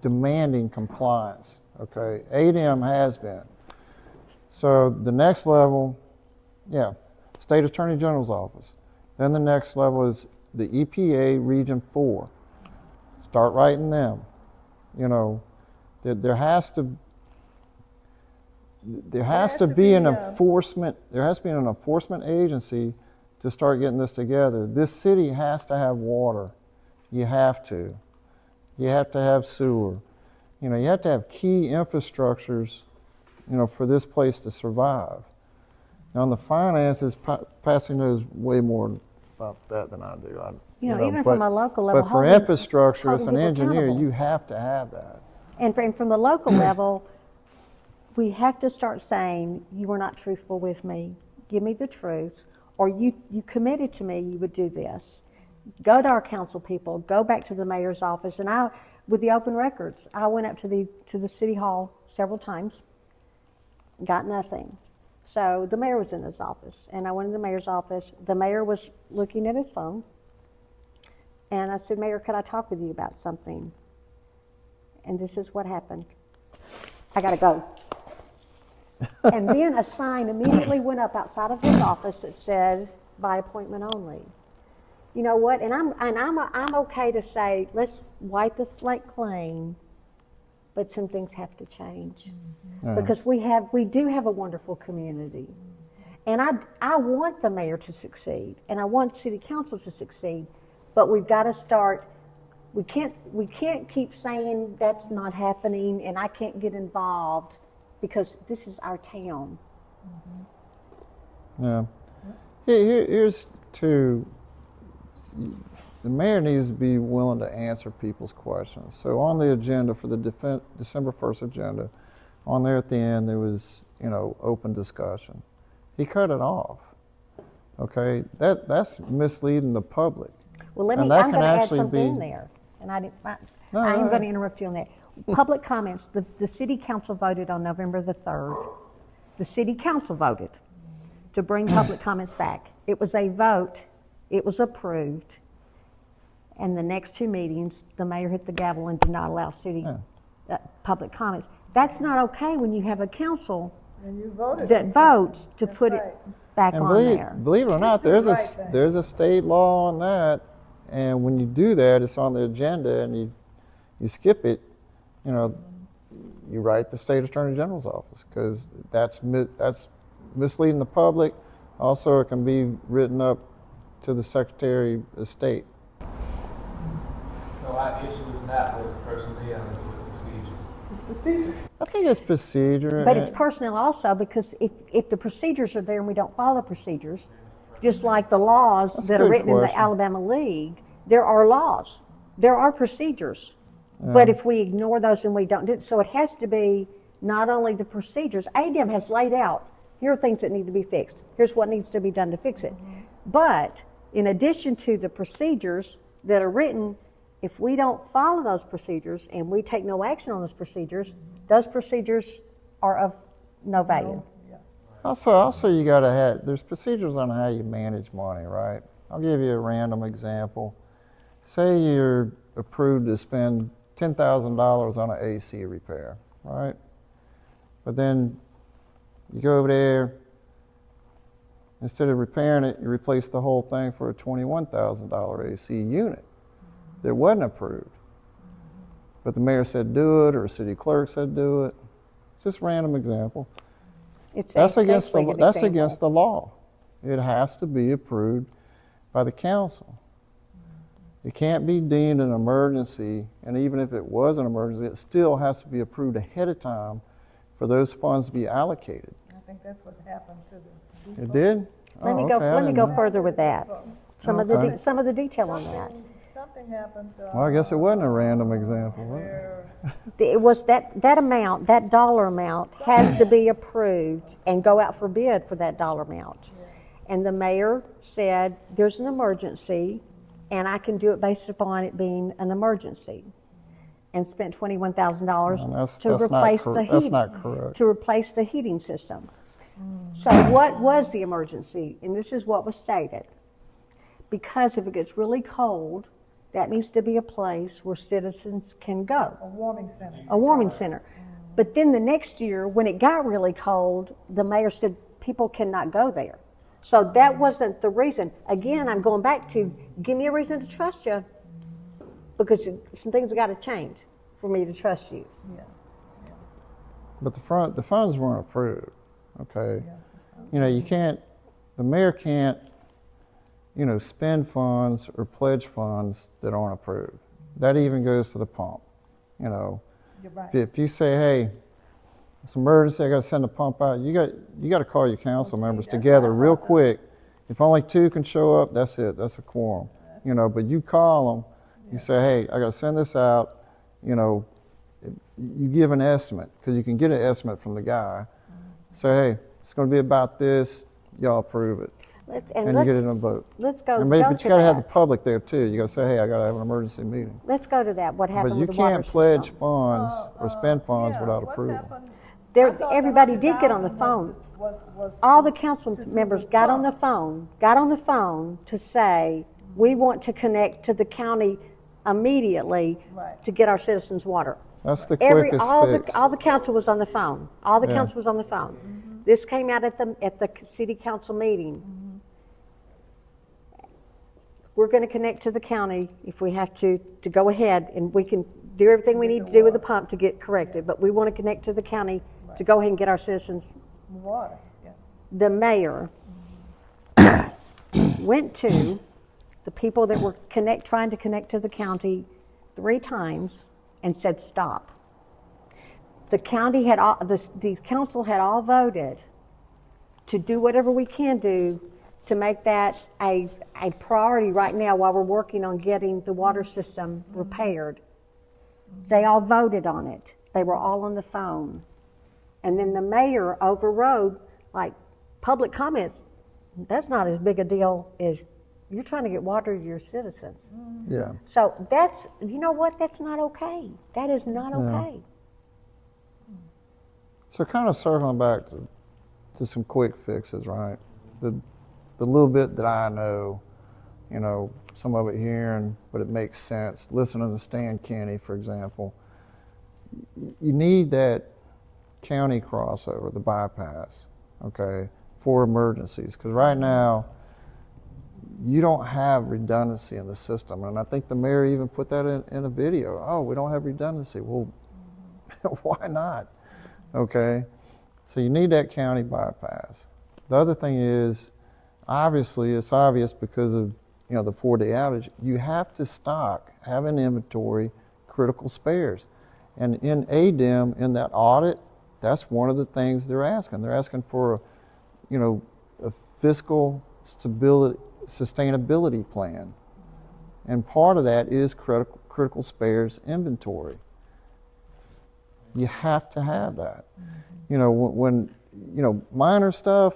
demanding compliance, okay? ADEM has been. So the next level, state attorney general's office. Then the next level is the EPA Region 4. Start writing them. You know, there has to, there has to be an enforcement. There has to be an enforcement agency to start getting this together. This city has to have water. You have to. You have to have sewer. You know, you have to have key infrastructures, you know, for this place to survive. Now, on the finances, Patsy knows way more about that than I do. Even from a local level. But for infrastructure, as holding an people engineer, accountable. you have to have that. And from the local level, we have to start saying, you were not truthful with me. Give me the truth. Or you committed to me you would do this. Go to our council people. Go back to the mayor's office. And with the open records, I went up to the city hall several times. Got nothing. So the mayor was in his office. And I went in the mayor's office. The mayor was looking at his phone. And I said, Mayor, could I talk with you about something? And this is what happened. I got to go. And then a sign immediately went up outside of his office that said, by appointment only. You know what? And I'm okay to say, let's wipe the slate clean, but some things have to change. Yeah. Because we do have a wonderful community. And I want the mayor to succeed, and I want city council to succeed, but we've got to start. We can't keep saying that's not happening and I can't get involved, because this is our town. Yeah. Here's two. The mayor needs to be willing to answer people's questions. So on the agenda for the December 1st agenda, on there at the end there was, open discussion. He cut it off. Okay, that's misleading the public. Well, I'm And going that to can add actually something be- in there, and I No, am no, going to no. interrupt you on that. Public comments. The city council voted on November the 3rd. The city council voted to bring public comments back. It was a vote. It was approved. And the next two meetings, the mayor hit the gavel and did not allow city public comments. That's not okay when you have a council And you voted. that on votes to That's put right. it back And on believe, there. believe it or not, That's the right thing. there's a state law on that, and when you do that, it's on the agenda, and you skip it, you write the state attorney general's office, because that's misleading the public. Also, it can be written up to the Secretary of State. So our issue is not with personnel, it's with procedure. It's procedure. I think it's procedure. But it's personnel also, because if the procedures are there and we don't follow procedures, just like the laws That's a that are good written in the question. Alabama League, there are laws, there are procedures. But if we ignore those and we don't do it, so it has to be not only the procedures. ADM has laid out, here are things that need to be fixed. Here's what needs to be done to fix it. But in addition to the procedures that are written, if we don't follow those procedures and we take no action on those procedures are of no value. Also, you got to have, there's procedures on how you manage money, right? I'll give you a random example. Say you're approved to spend $10,000 on an AC repair, right? But then you go over there, instead of repairing it, you replace the whole thing for a $21,000 AC unit that wasn't approved. But the mayor said do it, or a city clerk said do it. Just a random example. That's against the law. It has to be approved by the council. It can't be deemed an emergency, and even if it was an emergency, it still has to be approved ahead of time for those funds to be allocated. I think that's what happened to the. It did? Let me Oh, go. okay, I Let me didn't go know. further with that. Some of Okay. the detail on that. Something happened. Well, I guess it wasn't a random example. was it? Where It was that amount, that dollar amount, has to be approved and go out for bid for that dollar amount. And the mayor said, "There's an emergency, and I can do it based upon it being an emergency," and spent $21,000 And that's to not replace cor- the that's heating. not correct. To replace the heating system. So what was the emergency? And this is what was stated. Because if it gets really cold, that needs to be a place where citizens can go, a warming center. a warming center. But then the next year, when it got really cold, the mayor said people cannot go there. So that wasn't the reason. Again, I'm going back to, give me a reason to trust you, because some things have got to change for me to trust you. Yeah. But the funds weren't approved, okay? You know, the mayor can't, you know, spend funds or pledge funds that aren't approved. That even goes to the pump, you know. You're right. If you say, hey, it's an emergency, I got to send the pump out, you got to call your council members that's together what I real thought. quick. If only 2 can show up, that's it. That's a quorum, you know. But you call them, you say, hey, I got to send this out, you know. You give an estimate, because you can get an estimate from the guy. Say, hey, it's going to be about this, y'all approve it. And you get it in a vote. Let's go. And maybe, go but to you got to have the that. public there too. You got to say, hey, I got to have an emergency meeting. Let's go to that. What happened But you with the water can't pledge system? funds or spend funds Yeah, without what approval. happened? There- I thought the everybody did get on the 100,000 phone. was All the to- council to do members the got on the pump. phone to say, we want to connect to the county immediately Right. to get our citizens water. That's the quickest fix. All the council was on the phone. All the Yeah. council was on the phone. This came out at the city council meeting. We're going to connect to the county if we have to go ahead, and we can do everything we need to do with the pump to get corrected, but we want to connect to the county to go ahead and get our citizens. Water, yeah. The mayor went to the people that were trying to connect to the county 3 times and said, stop. The county had the council had all voted to do whatever we can do to make that a priority right now while we're working on getting the water system repaired. They all voted on it. They were all on the phone. And then the mayor overrode, like, public comments. That's not as big a deal as you're trying to get water to your citizens. Yeah. So that's, you know what, that's not okay. That is not okay. So kind of circling back to some quick fixes, right? The little bit that I know, you know, some of it hearing, but it makes sense. Listening to Stan Kenny, for example. You need that county crossover, the bypass, okay, for emergencies. Because right now, you don't have redundancy in the system. And I think the mayor even put that in a video. Oh, we don't have redundancy. Well, why not? Okay, so you need that county bypass. The other thing is, obviously, it's obvious because of, you know, the 4-day outage, you have to have an inventory, critical spares. And in ADEM, in that audit, that's one of the things they're asking. They're asking for, you know, a fiscal sustainability plan. And part of that is critical spares inventory. You have to have that. You know, when you know, minor stuff,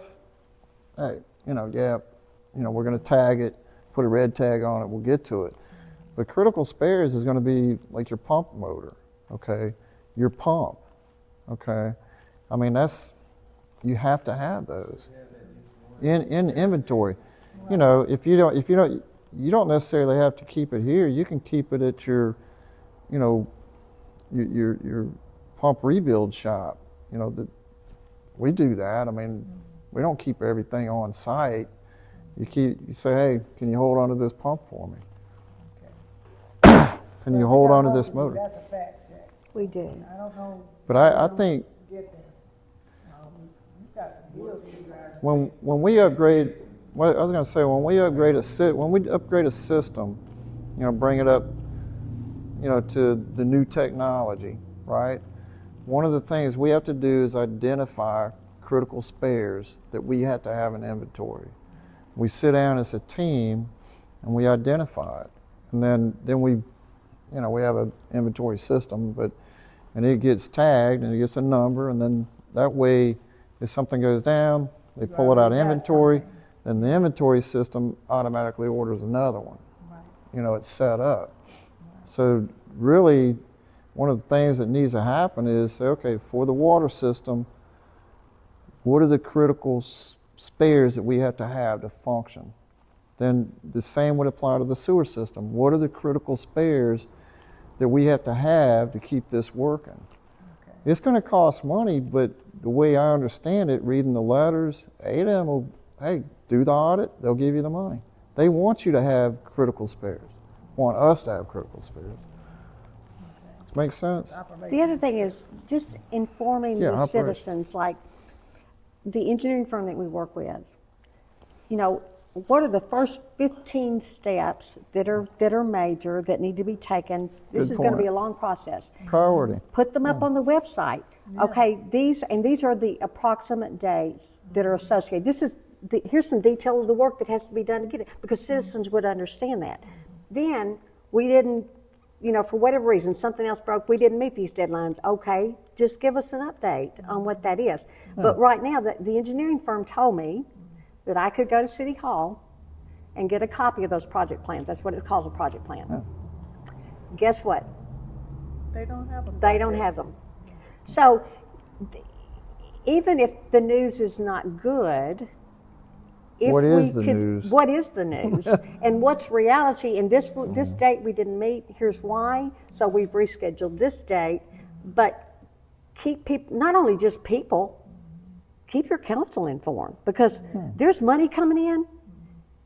hey, you know, yeah, you know, we're going to tag it, put a red tag on it, we'll get to it. But critical spares is going to be like your pump motor, okay? Your pump, okay? I mean, you have to have those in inventory. You know, you don't necessarily have to keep it here. You can keep it at your, you know, your pump rebuild shop. You know, we do that. I mean, we don't keep everything on site. You say, hey, can you hold on to this pump for me? Can you hold on to this motor? That's a fact, Jack. We do. I don't know. But I think Get there. You got some deals with you guys. when we upgrade, well, I was going to say when we upgrade a system, you know, bring it up, you know, to the new technology, right? One of the things we have to do is identify critical spares that we have to have in inventory. We sit down as a team and we identify it, and then we, you know, we have an inventory system, and it gets tagged and it gets a number, and then that way, if something goes down, they pull it out of inventory, then the inventory system automatically orders another one. Right. You know, it's set up. So really, one of the things that needs to happen is say, okay, for the water system, what are the critical spares that we have to function? Then the same would apply to the sewer system. What are the critical spares that we have to keep this working? Okay. It's going to cost money, but the way I understand it, reading the letters, ADEM will, hey, do the audit, they'll give you the money. They want you to have critical spares, want us to have critical spares. Makes sense? The other thing is just informing Yeah, the operation. citizens, like the engineering firm that we work with, you know, what are the first 15 steps that are major that need to be taken? This Good is going to point. be a long process. Priority. Put them up on the website. Okay, these are the approximate dates that are associated. Here's some detail of the work that has to be done to get it, because citizens would understand that. Then we didn't, you know, for whatever reason, something else broke, we didn't meet these deadlines. Okay, just give us an update on what that is. But right now, the engineering firm told me that I could go to City Hall and get a copy of those project plans. That's what it calls a project plan. Guess what? They don't have them. They don't have them. So even if the news is not good, if What is we the could, news? What is the news? And what's reality? And this date we didn't meet. Here's why. So we've rescheduled this date. But keep people, not only just people, keep your council informed, because there's money coming in,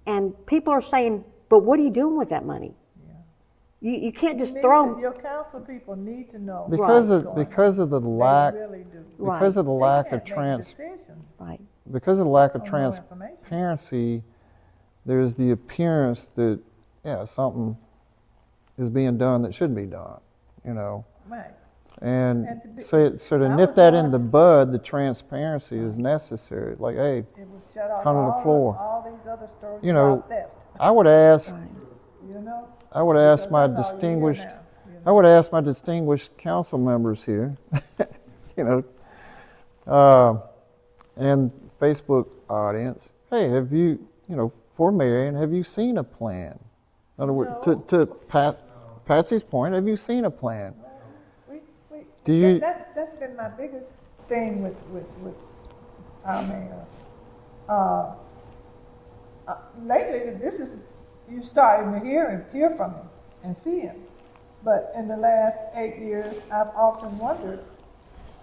and people are saying, "But what are you doing with that money?" You can't just throw them. Your council people need to know. Because what's of the going on. lack, They really do. because of the They lack can't of make decisions Right. because of the lack of on no information. transparency, there's the appearance that something is being done that shouldn't be done, you know. Right. And And to be- so to I nip would that in the want- bud, the transparency is necessary. Like, hey, It would shut off Come to the floor. all these other stories You know, about theft. I would ask, You know. I would ask Because my that's all you hear distinguished, now, you know. I would ask my distinguished council members here, you know, and Facebook audience, hey, have you, for Marion, have you seen a plan? In other words, No. to Patsy's point, have you seen a plan? We, Do you- That's been my biggest thing with our mayor. Lately, this is you starting to hear from him and see him. But in the last 8 years, I've often wondered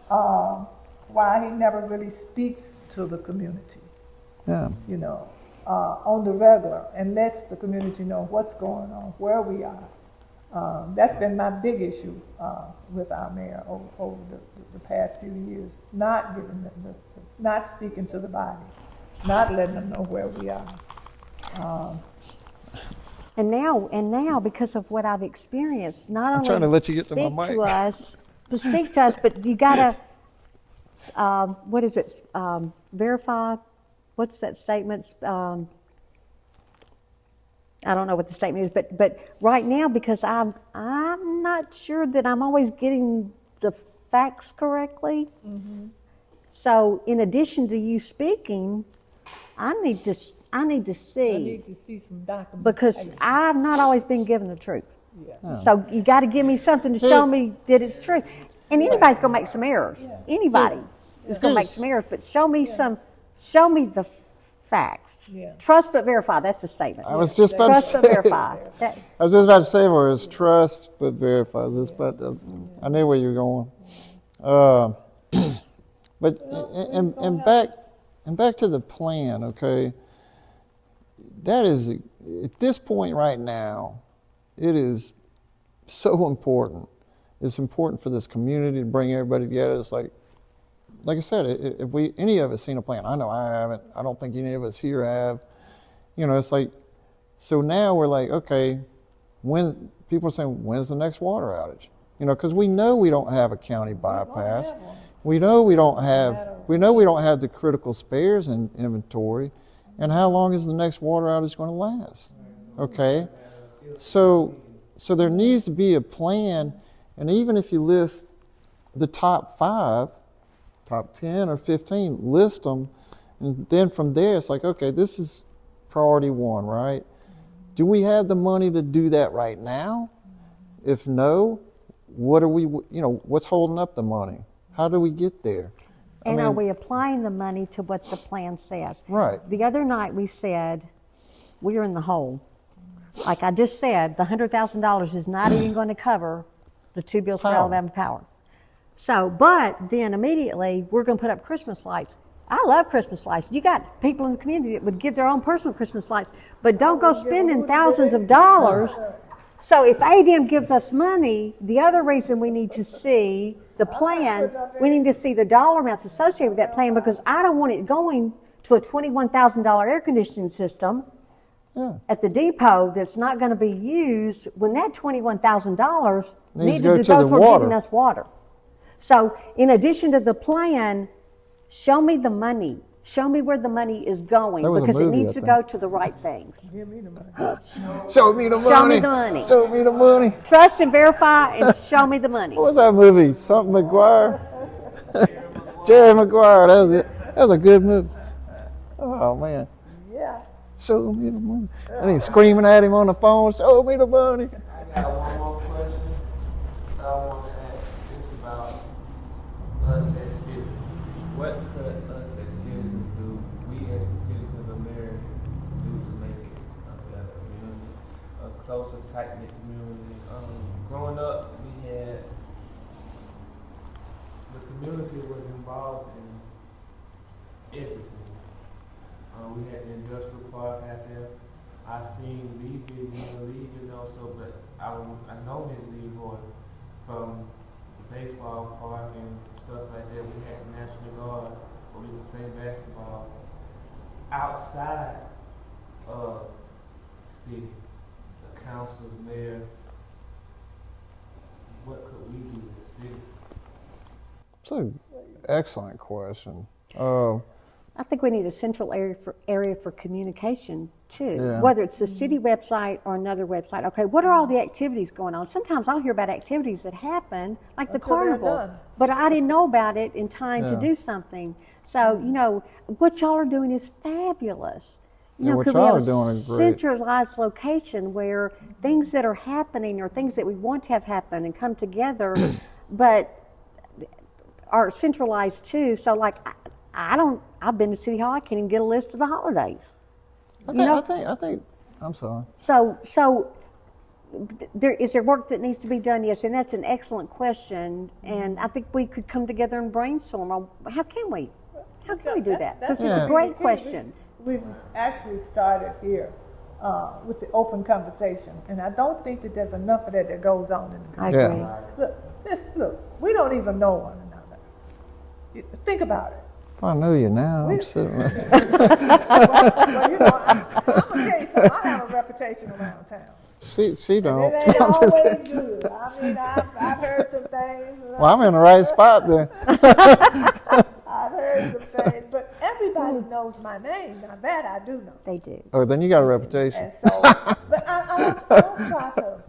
why he never really speaks to the community, Yeah. you know, on the regular, and lets the community know what's going on, where we are. That's been my big issue with our mayor over the past few years. Not giving them not speaking to the body, not letting them know where we are. And now, because of what I've experienced, not only trying to let you get to my speak mic. to us, but you gotta, what is it? Verify. What's that statement? I don't know what the statement is, but right now, because I'm not sure that I'm always getting the facts correctly. Mm-hmm. So, in addition to you speaking, I need to see. I need to see some documentation. Because I've not always been given the truth. Yeah. So you got to give me something to show me that it's true. And anybody's going to make some errors. Yeah. Anybody is going to make some errors, but show me the facts. Yeah. Trust but verify. That's a statement. I was just about to Trust but say. verify. I was just about to say was trust but verify. I was just about to, I knew where you were going. But and back to the plan, okay? That is, at this point right now, it is so important. It's important for this community to bring everybody together. It's like I said, if any of us seen a plan, I know I haven't. I don't think any of us here have. It's like, so now we're like, okay, when people are saying, when's the next water outage? Because we know we don't have a county bypass. We know we don't have the critical spares in inventory. And how long is the next water outage going to last? Okay, so there needs to be a plan, and even if you list the top 5, top 10 or 15, list them, and then from there it's like, okay, this is priority 1, right? Do we have the money to do that right now? If no, what are we? What's holding up the money? How do we get there? And are we applying the money to what the plan says? Right. The other night we said we are in the hole. Like I just said, the $100,000 is not even going to cover the 2 bills for Power. Alabama Power. So, but then immediately we're going to put up Christmas lights. I love Christmas lights. You got people in the community that would give their own personal Christmas lights, but don't go spending thousands of dollars So if ADM gives us money, the other reason we need to see the plan, we need to see the dollar amounts associated with that plan, because I don't want it going to a $21,000 air conditioning system at the depot that's not going to be used when that $21,000 needed to go toward giving us water. So in addition to the plan, show me the money. Show me where the money is going, because it needs to go to the right things. Give me the money. Show me the money. Show me the money. Show me the money. Trust and verify and show me the money. What was that movie? Something McGuire? Jerry Maguire. That was it. That was a good movie. Oh, man. Yeah. Show me the money. And he's screaming at him on the phone, show me the money. I got one more question I want to ask. It's about us as citizens. What could us as citizens do, we as the citizens of Marion, do to make it a better community, a closer, tight-knit community? Growing up, we had, the community was involved in everything. We had the industrial park out there. I seen Leaving also, but I know Ms. Leroy from the baseball park and stuff like that. We had the National Guard where we could play basketball outside of the city. The council, the mayor. What could we do as citizens? It's an excellent question. I think we need a central area for communication too, Yeah. whether it's the city website or another website. Okay, what are all the activities going on? Sometimes I'll hear about activities that happen, like the Until they're carnival, done. but I didn't know about it in time to Yeah. do something. So, you know, what y'all are doing is fabulous. You Yeah, know, what could we y'all have are doing a is great. centralized location where things that are happening or things that we want to have happen and come together, but are centralized too. So, like, I've been to City Hall, I can't even get a list of the holidays. I think, I'm sorry. So is there work that needs to be done? Yes, and that's an excellent question. And I think we could come together and brainstorm on how can we do that? Because it's a great question. We've actually started here with the open conversation, and I don't think that there's enough of that goes on in the I community. agree. Look, we don't even know one another. Think about it. If I knew you now, I'm sitting there. Well, you know, I'm gonna tell you something. I have a reputation around town. She don't. And it ain't I'm just always kidding. good. I mean, I've heard some things. Well, I'm in the right spot there. I've heard some things, but everybody knows my name. Now that I do know. They do. Oh, then you got a reputation. And so, but I don't try to.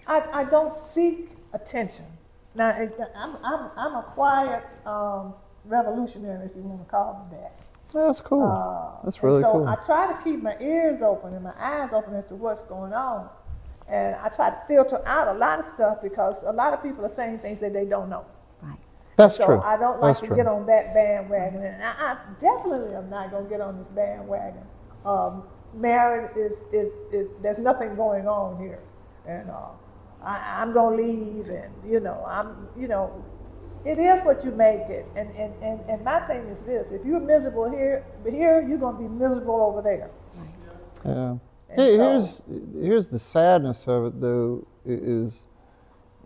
I don't seek attention. Now, I'm a quiet revolutionary, if you want to call me that. That's cool. That's really so cool. I try to keep my ears open and my eyes open as to what's going on, and I try to filter out a lot of stuff because a lot of people are saying things that they don't know. Right. That's So true. I don't like That's to true. get on that bandwagon, and I definitely am not going to get on this bandwagon. Marriage is there's nothing going on here, and I'm going to leave, and it is what you make it. And my thing is this: if you're miserable here, you're going to be miserable over there. Yeah. And Hey, so- here's the sadness of it, though, is,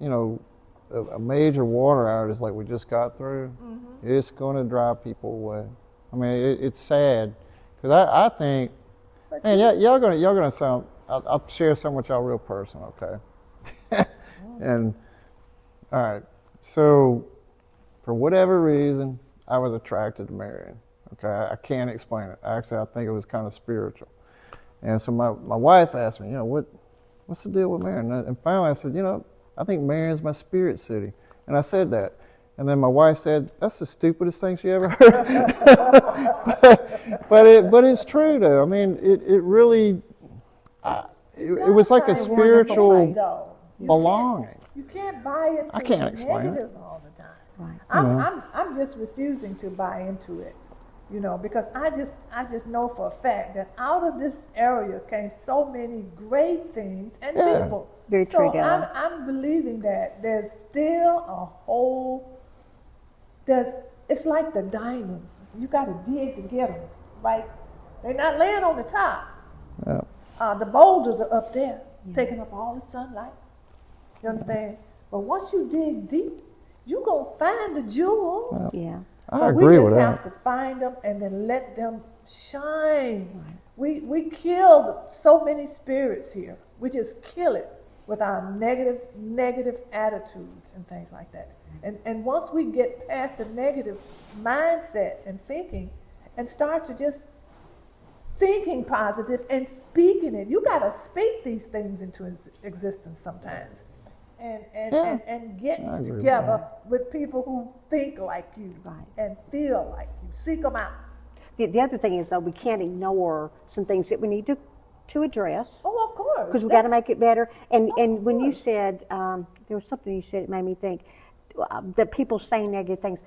a major water outage like we just got through, it's going to drive people away. I mean, it's sad because I think, man, y'all gonna sound. I'll share something with y'all real personal, okay? And all right, so for whatever reason, I was attracted to Marion. Okay, I can't explain it. Actually, I think it was kind of spiritual. And so my wife asked me, what's the deal with Marion? And finally I said, I think Marion's my spirit city. And I said that. And then my wife said, that's the stupidest thing she ever heard. but it's true, though. I mean, it really, it was like a spiritual belonging. You can't buy into I can't the explain it. negative all the time. Right. I'm just refusing to buy into it, because I just know for a fact that out of this area came so many great things and Yeah. people. Very true, So Della. I'm believing that there's still a whole. It's like the diamonds. You got to dig to get them, right? They're not laying on the top. Yeah. The boulders are up there. taking up all the sunlight. You understand? But once you dig deep, you gonna find the jewels. Yeah. I agree with We just that. have to find them and then let them shine. We killed so many spirits here. We just kill it with our negative attitudes and things like that. And once we get past the negative mindset and thinking and start to just thinking positive and speaking it, you got to speak these things into existence sometimes. And get I agree with together with people who think like you and feel like you. Seek them out. The other thing is, though, we can't ignore some things that we need to address. Oh, of course. Because we got to make it better. And when you said, there was something you said that made me think, that people say negative things.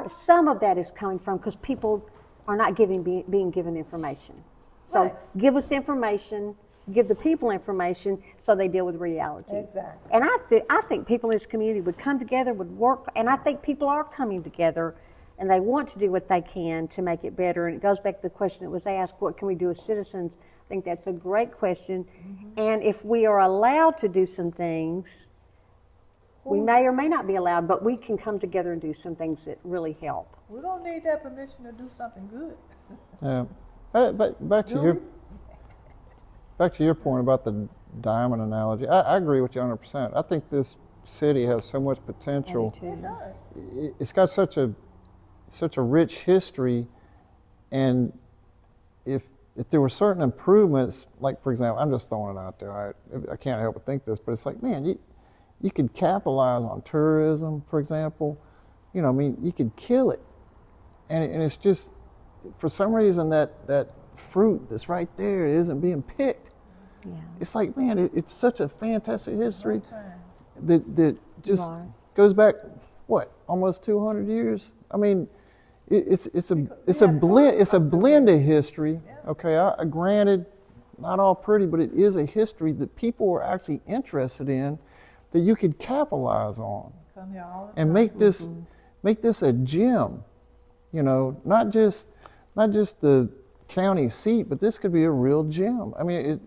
Some of that is coming from because people are not being given information. So give us information, give the people information so they deal with reality. Exactly. And I think people in this community would come together, would work, and I think people are coming together and they want to do what they can to make it better. And it goes back to the question that was asked, what can we do as citizens? I think that's a great question. Mm-hmm. And if we are allowed to do some things, we may or may not be allowed, but we can come together and do some things that really help. We don't need that permission to do something good. Yeah. But back to your point about the diamond analogy, I agree with you 100%. I think this city has so much potential. It does. It's got such a rich history, and if there were certain improvements, like for example, I'm just throwing it out there. I can't help but think this, but it's like, man, you could capitalize on tourism, for example. You know, I mean, you could kill it, and it's just for some reason that fruit that's right there isn't being picked. Yeah. It's like, man, it's such a fantastic history that just goes back, what, almost 200 years? I mean, it's a blend of history. Okay, granted, not all pretty, but it is a history that people are actually interested in, that you could capitalize on, and make this a gem. You know, not just the county seat, but this could be a real gem. I mean,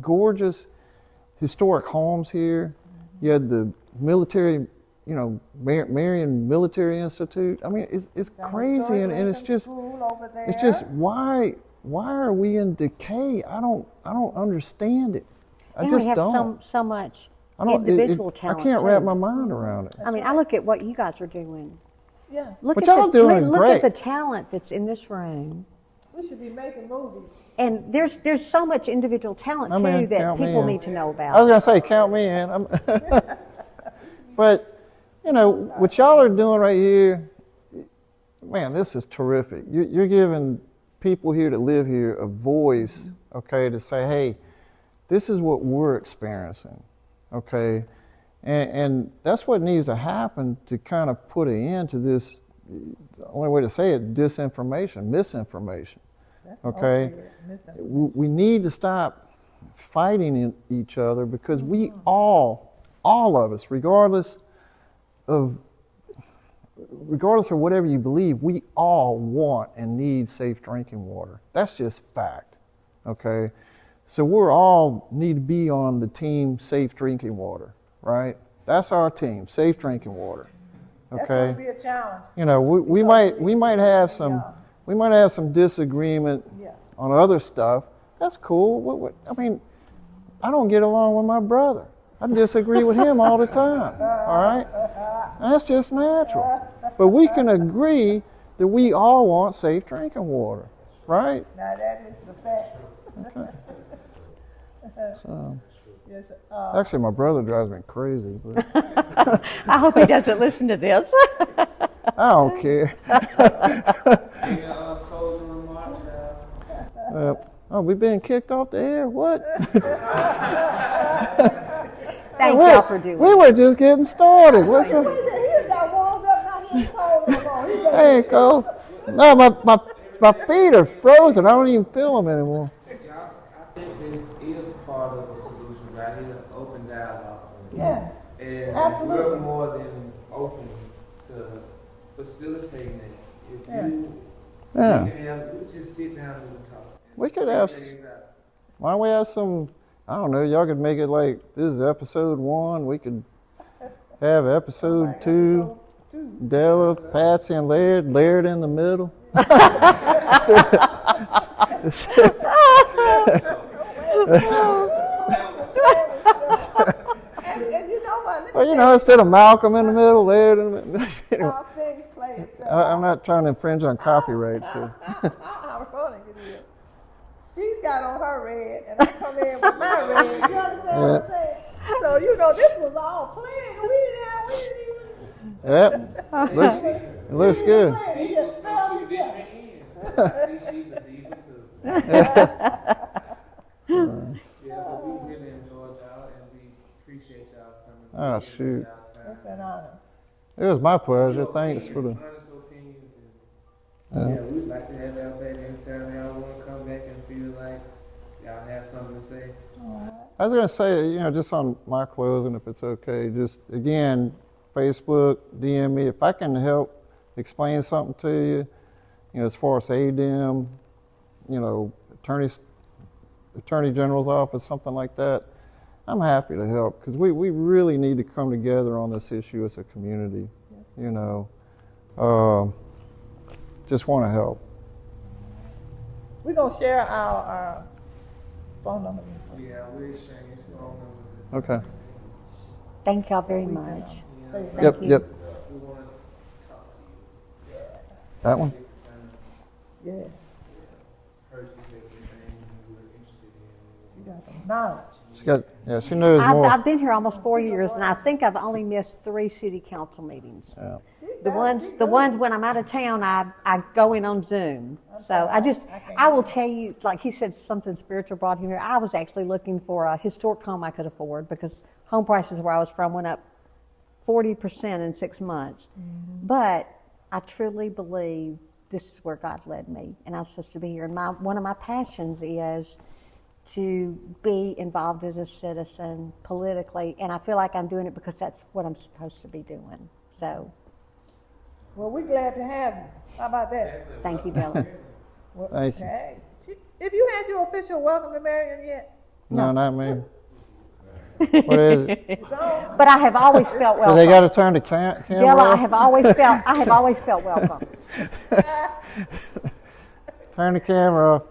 gorgeous historic homes here. You had the military, Marion Military Institute. I mean, it's crazy, and it's just why are we in decay? I don't understand it. I just we have don't. so much individual talent. I can't wrap my mind around it. I mean, I look at what you guys are doing. Yeah. But y'all doing great. Look at the talent that's in this room. We should be making movies. And there's so much individual talent too that people need to know about. I was gonna say, count me in. But what y'all are doing right here, man, this is terrific. You're giving people here that live here a voice, okay, to say, hey, this is what we're experiencing, okay, and that's what needs to happen to kind of put an end to this. The only way to say it, misinformation. Okay, we need to stop fighting each other, because we all of us, regardless of whatever you believe, we all want and need safe drinking water. That's just fact. Okay, so we're all need to be on the team safe drinking water, right? That's our team, safe drinking water. Okay, that's going to be a challenge. We might have some disagreement on other stuff. That's cool. I mean, I don't get along with my brother. I disagree with him all the time. All right, that's just natural. But we can agree that we all want safe drinking water, right? Now that is the fact. Okay. So, yes, actually, my brother drives me crazy. But I hope he doesn't listen to this. I don't care. We being kicked off the air? What? Thank y'all for doing it. We were just getting started. What's wrong? Hey, Cole. No, my feet are frozen. I don't even feel them anymore. I think this is part of the solution right here, open dialogue. Yeah. And absolutely. we're more than open to facilitating it. If we just sit down and talk. We could have. Why don't we have some I don't know, y'all could make it like, this is episode 1, we could have episode 2, Della, Patsy, and Laird in the middle. And you know what? Let me Well, tell instead of Malcolm in the middle, Laird in the middle. Anyway, all things play itself. I'm not trying to infringe on copyright, so. How ironic it is. She's got on her red, and I come in with my red. You understand what I'm saying? So this was all planned. We didn't even. Yep, it looks good. He just fell together. She's a diva too. Yeah, but we really enjoyed y'all and we appreciate y'all coming. Oh, shoot. It's an honor. It was my pleasure. Thanks for the. Honest opinions. And, we'd like to have y'all back anytime y'all want to come back and feel like y'all have something to say. I was going to say, just on my closing, if it's okay, just again, Facebook, DM me. If I can help explain something to you, as far as ADEM, Attorney General's office, something like that, I'm happy to help because we really need to come together on this issue as a community. Yes. Just want to help. We're going to share our phone number. Yeah, we're exchange phone numbers. Okay. Thank y'all very much. Thank Yep. you. Yep. We want to talk to you. That one. Yeah. Heard you say some things you were interested in. You got some knowledge. She knows more. I've been here almost 4 years, and I think I've only missed 3 city council meetings. Yeah. The ones when I'm out of town, I go in on Zoom. So I will tell you, like he said, something spiritual brought him here. I was actually looking for a historic home I could afford because home prices where I was from went up 40% in 6 months. Mm-hmm. But I truly believe this is where God led me, and I'm supposed to be here. And one of my passions is to be involved as a citizen politically, and I feel like I'm doing it because that's what I'm supposed to be doing. So. Well, we're glad to have you. How about that? Thank you, Della. Well, Thank you. hey, if you had your official welcome to Marion yet? No, not me. What is it? It's on. But I have always felt Do welcome. they got to turn the camera Della, I off? have always felt welcome. Turn the camera off.